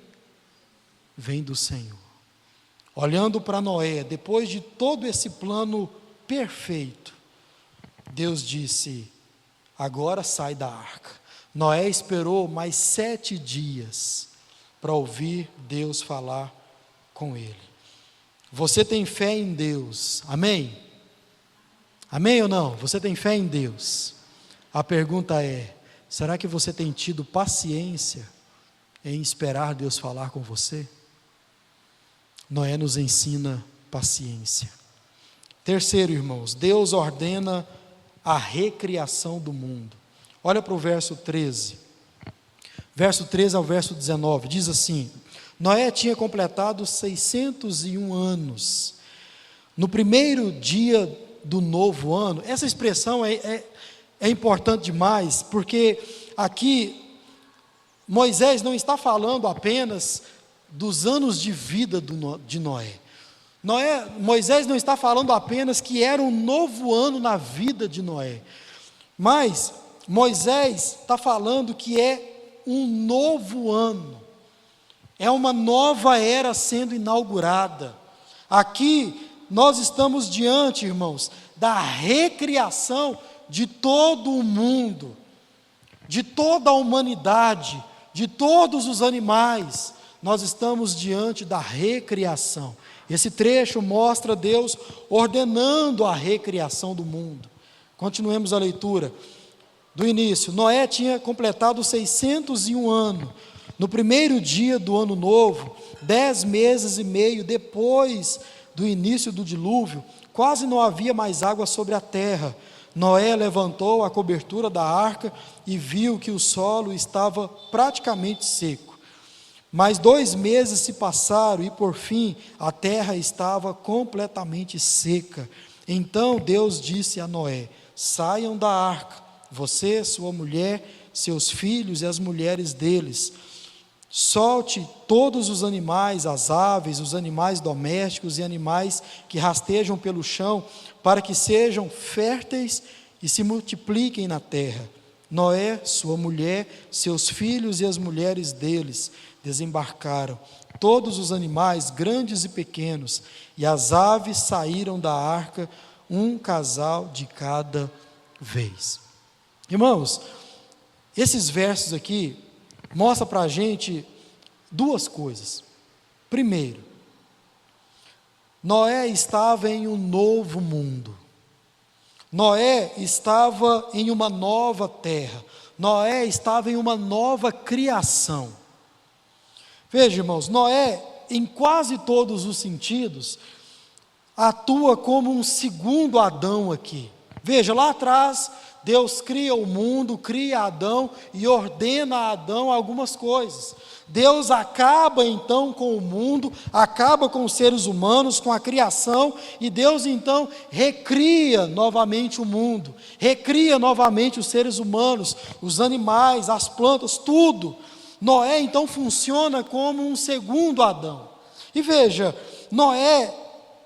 vem do Senhor. Olhando para Noé, depois de todo esse plano perfeito, Deus disse: agora sai da arca. Noé esperou mais 7 dias para ouvir Deus falar com ele. Você tem fé em Deus, amém? Amém ou não? Você tem fé em Deus? A pergunta é: será que você tem tido paciência em esperar Deus falar com você? Noé nos ensina paciência. Terceiro, irmãos, Deus ordena a recriação do mundo. Olha para o verso 13. Verso 13 ao verso 19, diz assim: Noé tinha completado 601 anos. No primeiro dia do novo ano, essa expressão é importante demais, porque aqui Moisés não está falando apenas dos anos de vida de Noé. Moisés não está falando apenas que era um novo ano na vida de Noé, mas Moisés está falando que é um novo ano, é uma nova era sendo inaugurada. Aqui nós estamos diante, irmãos, da recriação de todo o mundo, de toda a humanidade, de todos os animais. Nós estamos diante da recriação. Esse trecho mostra Deus ordenando a recriação do mundo. Continuemos a leitura do início. Noé tinha completado 601 anos. No primeiro dia do ano novo, 10 meses e meio depois do início do dilúvio, quase não havia mais água sobre a terra. Noé levantou a cobertura da arca e viu que o solo estava praticamente seco. Mas 2 meses se passaram e, por fim, a terra estava completamente seca. Então Deus disse a Noé: saiam da arca, você, sua mulher, seus filhos e as mulheres deles. Solte todos os animais, as aves, os animais domésticos e animais que rastejam pelo chão, para que sejam férteis e se multipliquem na terra. Noé, sua mulher, seus filhos e as mulheres deles desembarcaram. Todos os animais, grandes e pequenos, e as aves saíram da arca, um casal de cada vez. Irmãos, esses versos aqui mostram para a gente 2 coisas. Primeiro, Noé estava em um novo mundo. Noé estava em uma nova terra. Noé estava em uma nova criação. Veja, irmãos, Noé, em quase todos os sentidos, atua como um segundo Adão aqui. Veja, lá atrás, Deus cria o mundo, cria Adão e ordena a Adão algumas coisas. Deus acaba então com o mundo, acaba com os seres humanos, com a criação, e Deus então recria novamente o mundo, recria novamente os seres humanos, os animais, as plantas, tudo. Noé então funciona como um segundo Adão. E veja, Noé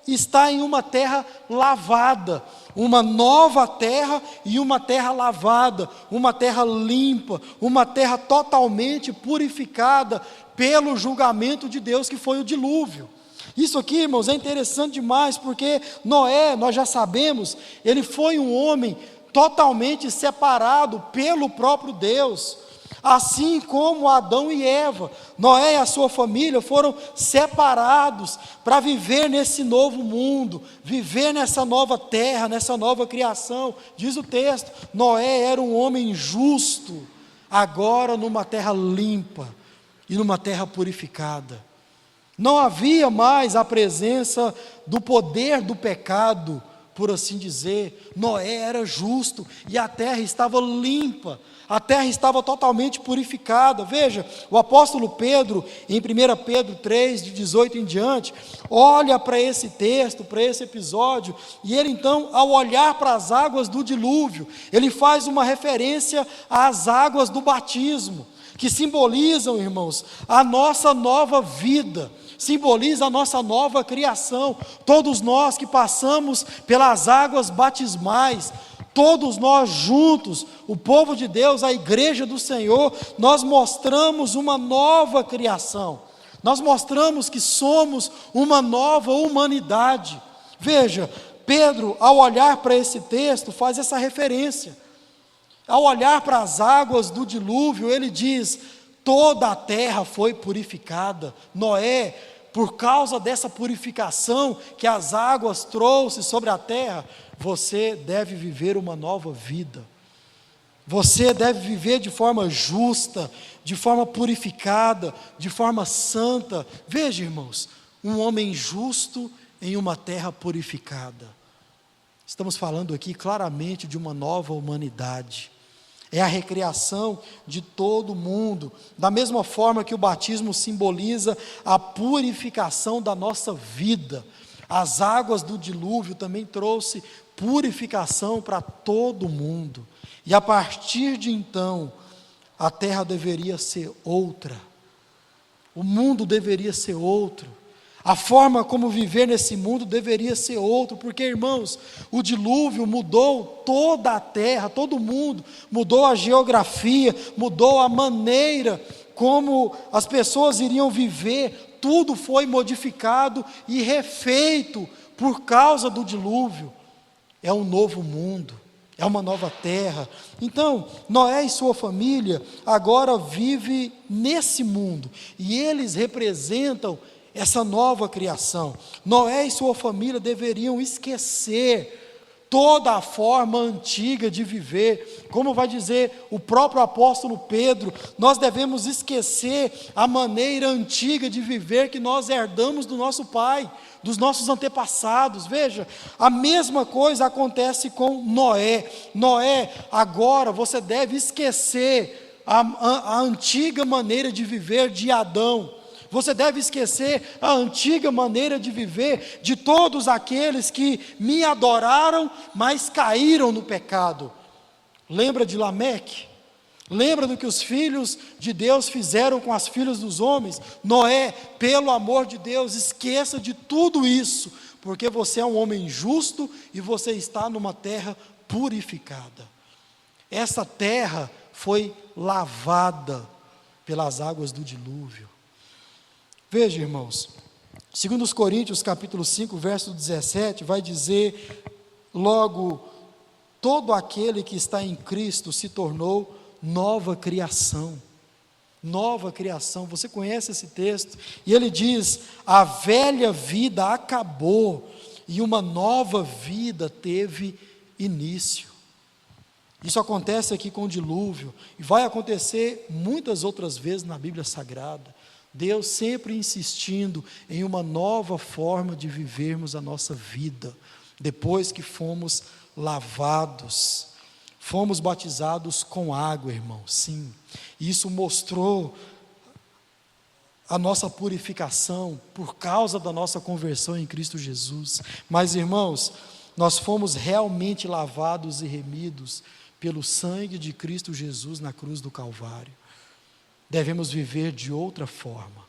está em uma terra lavada, uma nova terra e uma terra lavada, uma terra limpa, uma terra totalmente purificada pelo julgamento de Deus, que foi o dilúvio. Isso aqui, irmãos, é interessante demais, porque Noé, nós já sabemos, ele foi um homem totalmente separado pelo próprio Deus. Assim como Adão e Eva, Noé e a sua família foram separados para viver nesse novo mundo, viver nessa nova terra, nessa nova criação. Diz o texto, Noé era um homem justo, agora numa terra limpa e numa terra purificada. Não havia mais a presença do poder do pecado, por assim dizer. Noé era justo e a terra estava limpa. A terra estava totalmente purificada. Veja, o apóstolo Pedro, em 1 Pedro 3, de 18 em diante, olha para esse texto, para esse episódio, e ele então, ao olhar para as águas do dilúvio, ele faz uma referência às águas do batismo, que simbolizam, irmãos, a nossa nova vida, simboliza a nossa nova criação. Todos nós que passamos pelas águas batismais, todos nós juntos, o povo de Deus, a igreja do Senhor, nós mostramos uma nova criação. Nós mostramos que somos uma nova humanidade. Veja, Pedro, ao olhar para esse texto, faz essa referência. Ao olhar para as águas do dilúvio, ele diz: toda a terra foi purificada. Noé, por causa dessa purificação que as águas trouxe sobre a terra, você deve viver uma nova vida. Você deve viver de forma justa, de forma purificada, de forma santa. Veja, irmãos, um homem justo em uma terra purificada. Estamos falando aqui claramente de uma nova humanidade. É a recriação de todo mundo, da mesma forma que o batismo simboliza a purificação da nossa vida. As águas do dilúvio também trouxe purificação para todo mundo. E a partir de então, a terra deveria ser outra. O mundo deveria ser outro. A forma como viver nesse mundo deveria ser outro, porque, irmãos, o dilúvio mudou toda a terra, todo mundo, mudou a geografia, mudou a maneira como as pessoas iriam viver, tudo foi modificado e refeito por causa do dilúvio. É um novo mundo, é uma nova terra. Então, Noé e sua família agora vivem nesse mundo, e eles representam essa nova criação. Noé e sua família deveriam esquecer toda a forma antiga de viver. Como vai dizer o próprio apóstolo Pedro, nós devemos esquecer a maneira antiga de viver que nós herdamos do nosso pai, dos nossos antepassados. Veja, a mesma coisa acontece com Noé. Noé, agora você deve esquecer a antiga maneira de viver de Adão. Você deve esquecer a antiga maneira de viver de todos aqueles que me adoraram, mas caíram no pecado. Lembra de Lameque? Lembra do que os filhos de Deus fizeram com as filhas dos homens? Noé, pelo amor de Deus, esqueça de tudo isso, porque você é um homem justo e você está numa terra purificada. Essa terra foi lavada pelas águas do dilúvio. Veja, irmãos, 2 Coríntios capítulo 5, verso 17, vai dizer: logo, todo aquele que está em Cristo se tornou nova criação. Nova criação, você conhece esse texto? E ele diz: a velha vida acabou e uma nova vida teve início. Isso acontece aqui com o dilúvio, e vai acontecer muitas outras vezes na Bíblia Sagrada. Deus sempre insistindo em uma nova forma de vivermos a nossa vida, depois que fomos lavados, fomos batizados com água, irmão, sim, isso mostrou a nossa purificação, por causa da nossa conversão em Cristo Jesus. Mas, irmãos, nós fomos realmente lavados e remidos pelo sangue de Cristo Jesus na cruz do Calvário. Devemos viver de outra forma,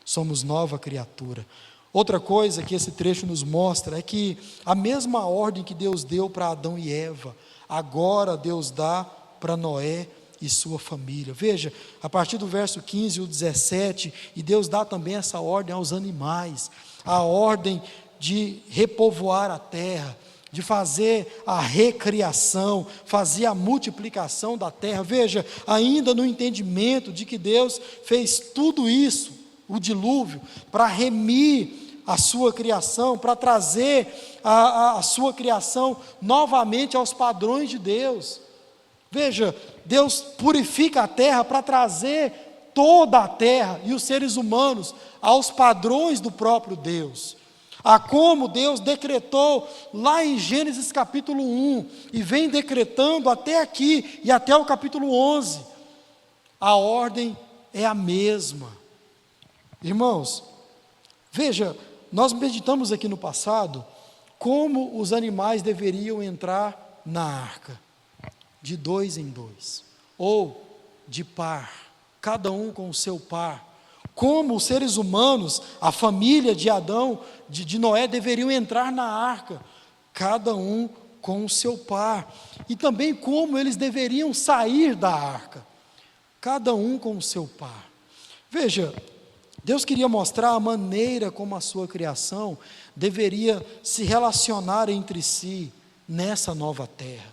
somos nova criatura. Outra coisa que esse trecho nos mostra é que a mesma ordem que Deus deu para Adão e Eva, agora Deus dá para Noé e sua família. Veja, a partir do verso 15 e o 17, e Deus dá também essa ordem aos animais, a ordem de repovoar a terra, de fazer a recriação, fazer a multiplicação da terra. Veja, ainda no entendimento de que Deus fez tudo isso, o dilúvio, para remir a sua criação, para trazer a sua criação novamente aos padrões de Deus. Veja, Deus purifica a terra para trazer toda a terra e os seres humanos aos padrões do próprio Deus. A como Deus decretou lá em Gênesis capítulo 1, e vem decretando até aqui, e até o capítulo 11, a ordem é a mesma. Irmãos, veja, nós meditamos aqui no passado, como os animais deveriam entrar na arca, de 2 em 2, ou de par, cada um com o seu par. Como os seres humanos, a família de Adão, de Noé, deveriam entrar na arca, cada um com o seu par. E também como eles deveriam sair da arca, cada um com o seu par. Veja, Deus queria mostrar a maneira como a sua criação deveria se relacionar entre si nessa nova terra.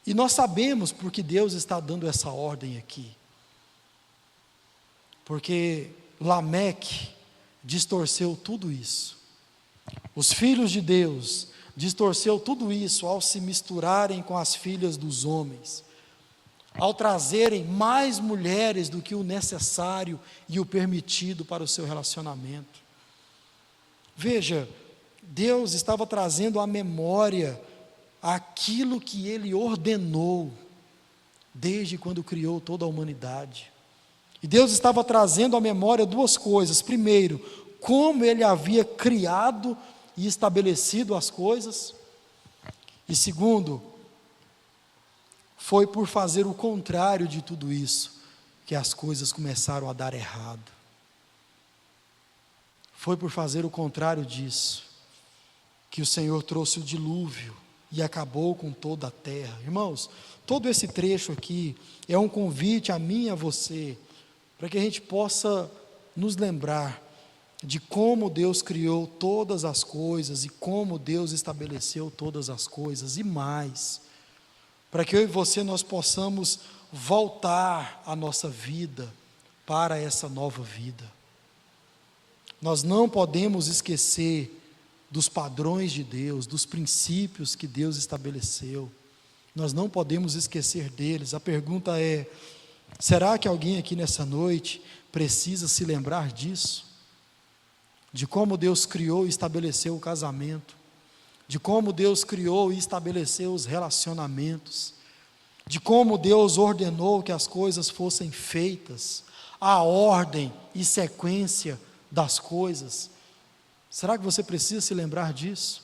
E nós sabemos porque Deus está dando essa ordem aqui. Porque Lameque distorceu tudo isso. Os filhos de Deus distorceu tudo isso ao se misturarem com as filhas dos homens, ao trazerem mais mulheres do que o necessário e o permitido para o seu relacionamento. Veja, Deus estava trazendo à memória aquilo que Ele ordenou desde quando criou toda a humanidade. E Deus estava trazendo à memória duas coisas. Primeiro, como Ele havia criado e estabelecido as coisas. E segundo, foi por fazer o contrário de tudo isso que as coisas começaram a dar errado. Foi por fazer o contrário disso que o Senhor trouxe o dilúvio e acabou com toda a terra. Irmãos, todo esse trecho aqui é um convite a mim e a você, para que a gente possa nos lembrar de como Deus criou todas as coisas e como Deus estabeleceu todas as coisas, e mais, para que eu e você nós possamos voltar a nossa vida para essa nova vida. Nós não podemos esquecer dos padrões de Deus, dos princípios que Deus estabeleceu. Nós não podemos esquecer deles. A pergunta é: será que alguém aqui nessa noite precisa se lembrar disso? De como Deus criou e estabeleceu o casamento, de como Deus criou e estabeleceu os relacionamentos, de como Deus ordenou que as coisas fossem feitas, a ordem e sequência das coisas. Será que você precisa se lembrar disso?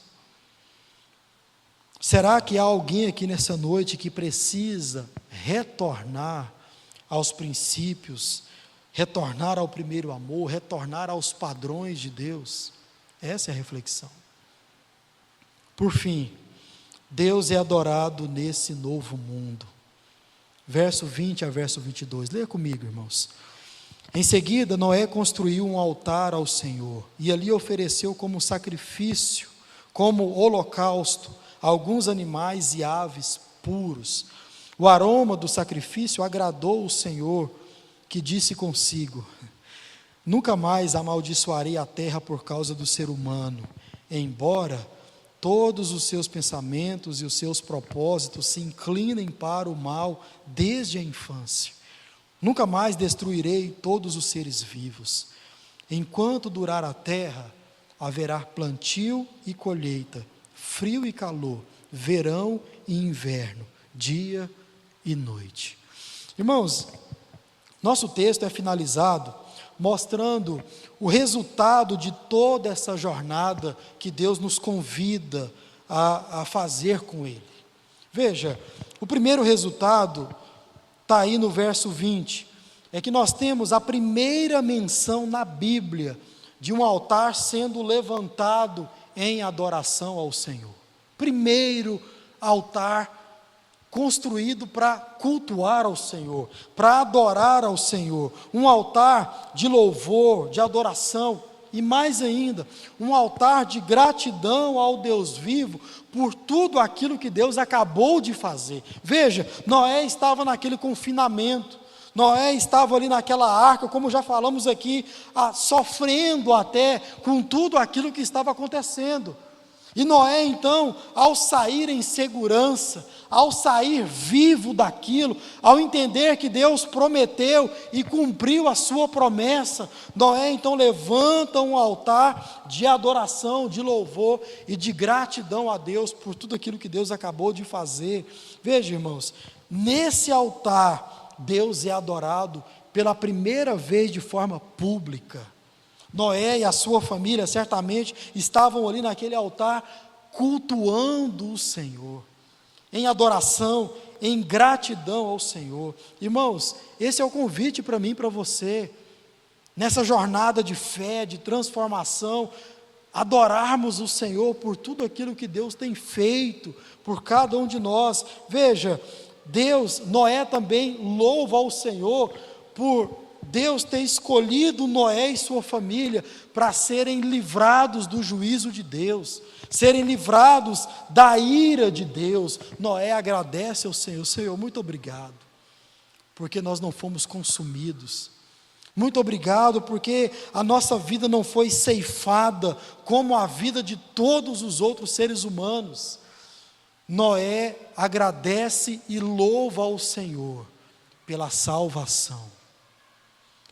Será que há alguém aqui nessa noite que precisa retornar aos princípios, retornar ao primeiro amor, retornar aos padrões de Deus? Essa é a reflexão. Por fim, Deus é adorado nesse novo mundo. Verso 20 a verso 22, leia comigo, irmãos. Em seguida, Noé construiu um altar ao Senhor, e ali ofereceu como sacrifício, como holocausto, alguns animais e aves puros. O aroma do sacrifício agradou o Senhor, que disse consigo: nunca mais amaldiçoarei a terra por causa do ser humano, embora todos os seus pensamentos e os seus propósitos se inclinem para o mal desde a infância. Nunca mais destruirei todos os seres vivos. Enquanto durar a terra, haverá plantio e colheita, frio e calor, verão e inverno, dia e noite. Irmãos, nosso texto é finalizado mostrando o resultado de toda essa jornada que Deus nos convida a fazer com Ele. Veja, o primeiro resultado está aí no verso 20, é que nós temos a primeira menção na Bíblia de um altar sendo levantado em adoração ao Senhor. Primeiro altar construído para cultuar ao Senhor, para adorar ao Senhor, um altar de louvor, de adoração, e mais ainda, um altar de gratidão ao Deus vivo, por tudo aquilo que Deus acabou de fazer. Veja, Noé estava naquele confinamento, Noé estava ali naquela arca, como já falamos aqui, sofrendo até com tudo aquilo que estava acontecendo. E Noé então, ao sair em segurança, ao sair vivo daquilo, ao entender que Deus prometeu e cumpriu a sua promessa, Noé então levanta um altar de adoração, de louvor e de gratidão a Deus por tudo aquilo que Deus acabou de fazer. Veja, irmãos, nesse altar Deus é adorado pela primeira vez de forma pública. Noé e a sua família certamente estavam ali naquele altar cultuando o Senhor, em adoração, em gratidão ao Senhor. Irmãos, esse é o convite para mim e para você, nessa jornada de fé, de transformação, adorarmos o Senhor por tudo aquilo que Deus tem feito por cada um de nós. Veja, Noé também louva ao Senhor por Deus ter escolhido Noé e sua família para serem livrados do juízo de Deus, serem livrados da ira de Deus. Noé agradece ao Senhor: Senhor, muito obrigado, porque nós não fomos consumidos. Muito obrigado, porque a nossa vida não foi ceifada como a vida de todos os outros seres humanos. Noé agradece e louva ao Senhor pela salvação.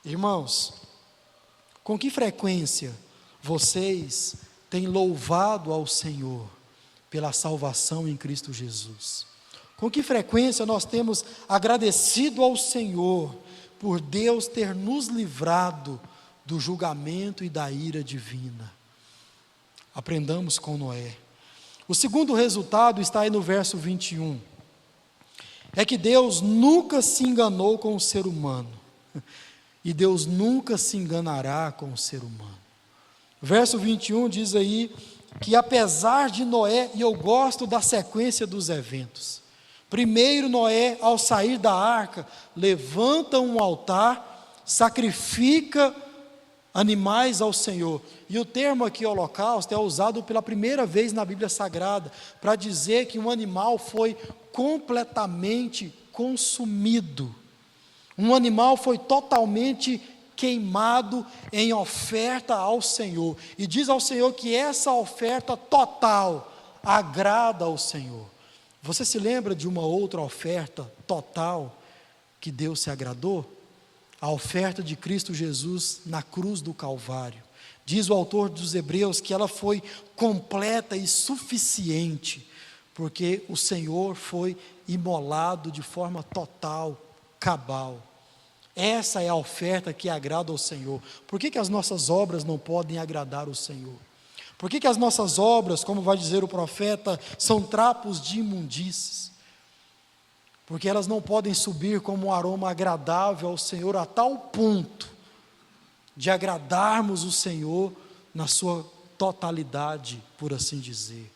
Irmãos, com que frequência vocês têm louvado ao Senhor pela salvação em Cristo Jesus? Com que frequência nós temos agradecido ao Senhor por Deus ter nos livrado do julgamento e da ira divina? Aprendamos com Noé. O segundo resultado está aí no verso 21. É que Deus nunca se enganou com o ser humano. E Deus nunca se enganará com o ser humano. O verso 21 diz aí que apesar de Noé, e eu gosto da sequência dos eventos. Primeiro Noé, ao sair da arca, levanta um altar, sacrifica animais ao Senhor. E o termo aqui, holocausto, é usado pela primeira vez na Bíblia Sagrada, para dizer que um animal foi completamente consumido. Um animal foi totalmente queimado em oferta ao Senhor. E diz ao Senhor que essa oferta total agrada ao Senhor. Você se lembra de uma outra oferta total que Deus se agradou? A oferta de Cristo Jesus na cruz do Calvário. Diz o autor dos Hebreus que ela foi completa e suficiente, porque o Senhor foi imolado de forma total, cabal. Essa é a oferta que agrada ao Senhor. Por que as nossas obras não podem agradar o Senhor? Por que as nossas obras, como vai dizer o profeta, são trapos de imundícies? Porque elas não podem subir como um aroma agradável ao Senhor, a tal ponto de agradarmos o Senhor na sua totalidade, por assim dizer.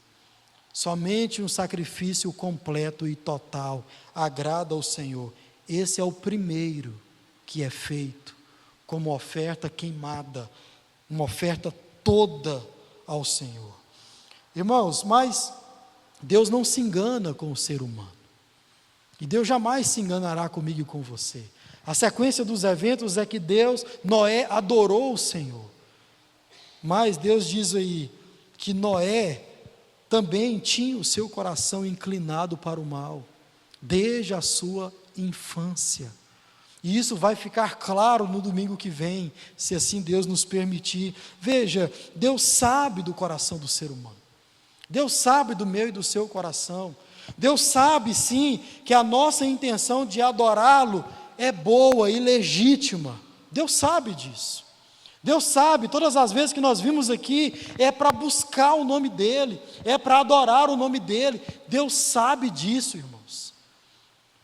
Somente um sacrifício completo e total agrada ao Senhor. Esse é o primeiro que é feito como oferta queimada, uma oferta toda ao Senhor. Irmãos, mas Deus não se engana com o ser humano. E Deus jamais se enganará comigo e com você. A sequência dos eventos é que Noé adorou o Senhor. Mas Deus diz aí que Noé também tinha o seu coração inclinado para o mal, desde a sua infância. E isso vai ficar claro no domingo que vem, se assim Deus nos permitir. Veja, Deus sabe do coração do ser humano. Deus sabe do meu e do seu coração. Deus sabe sim que a nossa intenção de adorá-lo é boa e legítima. Deus sabe disso. Deus sabe, todas as vezes que nós vimos aqui, é para buscar o nome dEle, é para adorar o nome dEle. Deus sabe disso, irmãos.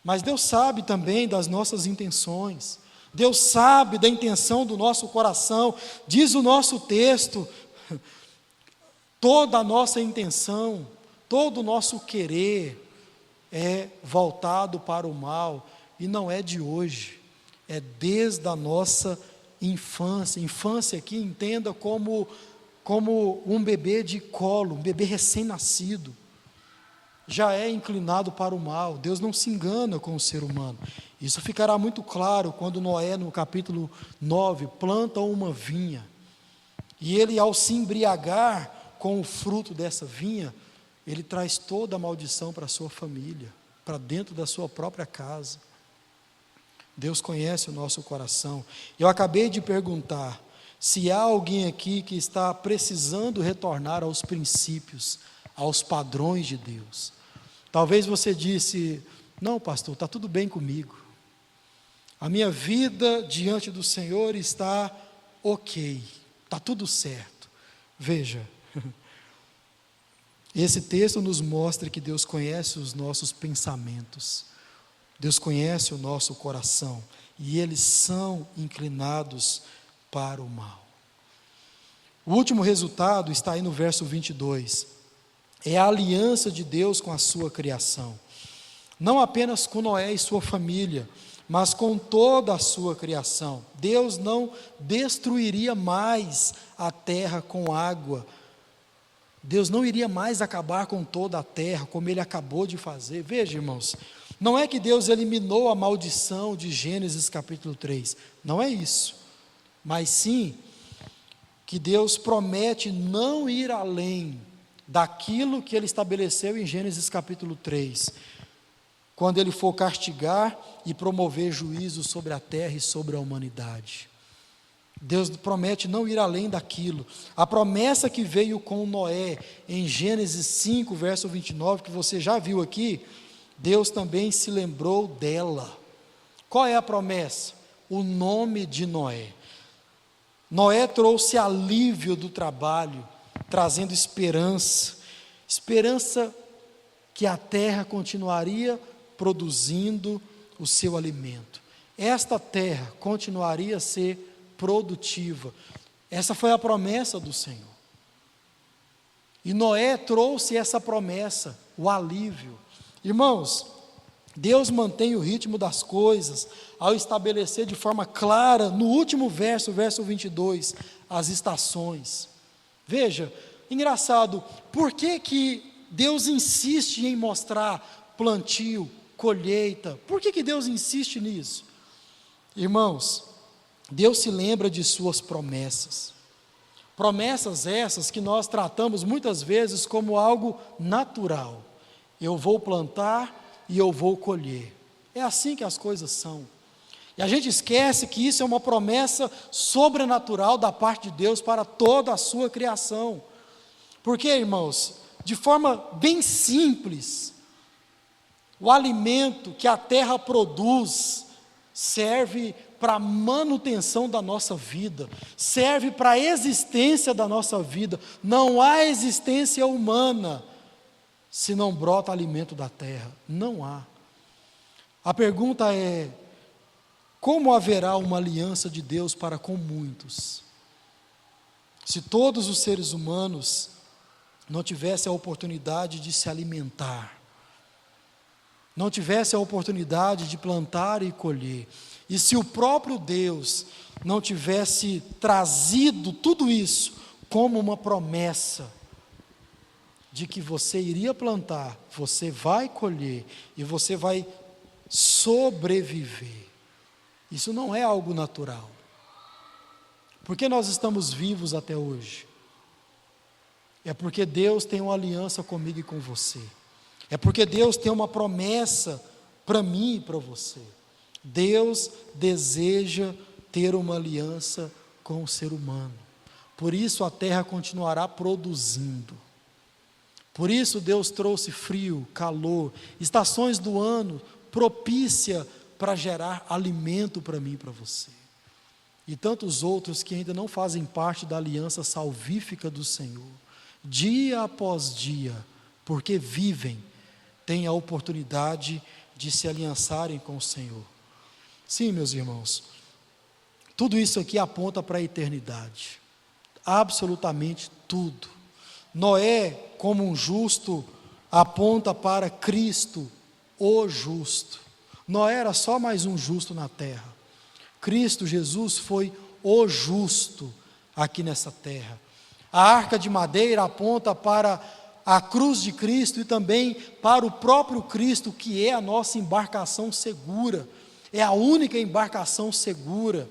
Mas Deus sabe também das nossas intenções. Deus sabe da intenção do nosso coração. Diz o nosso texto, toda a nossa intenção, todo o nosso querer é voltado para o mal, e não é de hoje, é desde a nossa infância. Infância aqui entenda como um bebê de colo, um bebê recém-nascido, já é inclinado para o mal. Deus não se engana com o ser humano. Isso ficará muito claro quando Noé, no capítulo 9, planta uma vinha, e ele, ao se embriagar com o fruto dessa vinha, ele traz toda a maldição para a sua família, para dentro da sua própria casa. Deus conhece o nosso coração. Eu acabei de perguntar se há alguém aqui que está precisando retornar aos princípios, aos padrões de Deus. Talvez você disse: não, pastor, está tudo bem comigo. A minha vida diante do Senhor está ok, está tudo certo. Veja, esse texto nos mostra que Deus conhece os nossos pensamentos, Deus conhece o nosso coração, e eles são inclinados para o mal. O último resultado está aí no verso 22, é a aliança de Deus com a sua criação, não apenas com Noé e sua família, mas com toda a sua criação. Deus não destruiria mais a terra com água. Deus não iria mais acabar com toda a terra, como Ele acabou de fazer. Veja, irmãos, não é que Deus eliminou a maldição de Gênesis capítulo 3, não é isso, mas sim que Deus promete não ir além daquilo que Ele estabeleceu em Gênesis capítulo 3, quando Ele for castigar e promover juízo sobre a terra e sobre a humanidade. Deus promete não ir além daquilo. A promessa que veio com Noé, em Gênesis 5, verso 29, que você já viu aqui, Deus também se lembrou dela. Qual é a promessa? O nome de Noé. Noé trouxe alívio do trabalho, trazendo esperança, esperança que a terra continuaria produzindo o seu alimento. Esta terra continuaria a ser produtiva. Essa foi a promessa do Senhor. E Noé trouxe essa promessa, o alívio. Irmãos, Deus mantém o ritmo das coisas ao estabelecer de forma clara, no último verso, verso 22, as estações. Veja, engraçado, por que Deus insiste em mostrar plantio, colheita? Por que Deus insiste nisso? Irmãos, Deus se lembra de suas promessas. Promessas essas que nós tratamos muitas vezes como algo natural. Eu vou plantar e eu vou colher. É assim que as coisas são. E a gente esquece que isso é uma promessa sobrenatural da parte de Deus para toda a sua criação. Porque, irmãos, de forma bem simples, o alimento que a terra produz serve para a manutenção da nossa vida, serve para a existência da nossa vida. Não há existência humana se não brota alimento da terra. Não há. A pergunta é: como haverá uma aliança de Deus para com muitos, se todos os seres humanos não tivessem a oportunidade de se alimentar, não tivessem a oportunidade de plantar e colher, e se o próprio Deus não tivesse trazido tudo isso como uma promessa, de que você iria plantar, você vai colher, e você vai sobreviver. Isso não é algo natural. Por que nós estamos vivos até hoje? É porque Deus tem uma aliança comigo e com você. É porque Deus tem uma promessa para mim e para você. Deus deseja ter uma aliança com o ser humano. Por isso a terra continuará produzindo. Por isso Deus trouxe frio, calor, estações do ano propícia para gerar alimento para mim e para você. E tantos outros que ainda não fazem parte da aliança salvífica do Senhor, dia após dia, porque vivem, têm a oportunidade de se aliançarem com o Senhor. Sim, meus irmãos, tudo isso aqui aponta para a eternidade, absolutamente tudo. Noé, como um justo, aponta para Cristo, o justo. Noé era só mais um justo na terra. Cristo Jesus foi o justo aqui nessa terra. A arca de madeira aponta para a cruz de Cristo e também para o próprio Cristo, que é a nossa embarcação segura, é a única embarcação segura.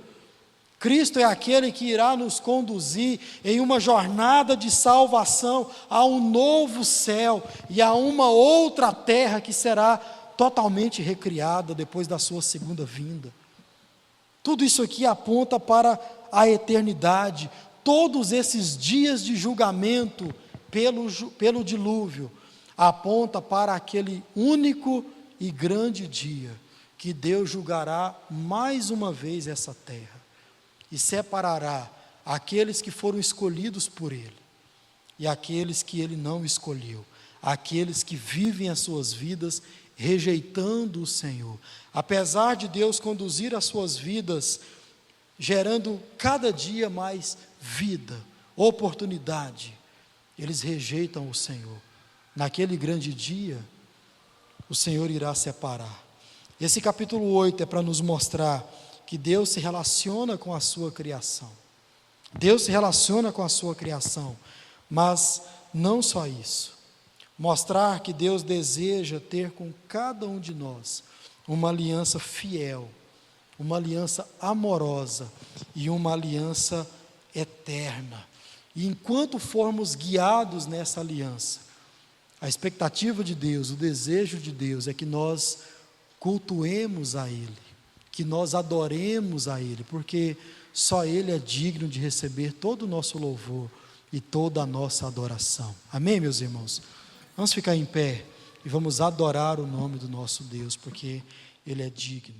Cristo é aquele que irá nos conduzir em uma jornada de salvação a um novo céu e a uma outra terra que será totalmente recriada depois da sua segunda vinda. Tudo isso aqui aponta para a eternidade. Todos esses dias de julgamento pelo dilúvio aponta para aquele único e grande dia que Deus julgará mais uma vez essa terra e separará aqueles que foram escolhidos por Ele e aqueles que Ele não escolheu, aqueles que vivem as suas vidas rejeitando o Senhor. Apesar de Deus conduzir as suas vidas, gerando cada dia mais vida, oportunidade, eles rejeitam o Senhor. Naquele grande dia, o Senhor irá separar. Esse capítulo 8 é para nos mostrar que Deus se relaciona com a sua criação. Deus se relaciona com a sua criação, mas não só isso. Mostrar que Deus deseja ter com cada um de nós uma aliança fiel, uma aliança amorosa e uma aliança eterna. E enquanto formos guiados nessa aliança, a expectativa de Deus, o desejo de Deus é que nós cultuemos a Ele, que nós adoremos a Ele, porque só Ele é digno de receber todo o nosso louvor e toda a nossa adoração. Amém, meus irmãos? Vamos ficar em pé e vamos adorar o nome do nosso Deus, porque Ele é digno.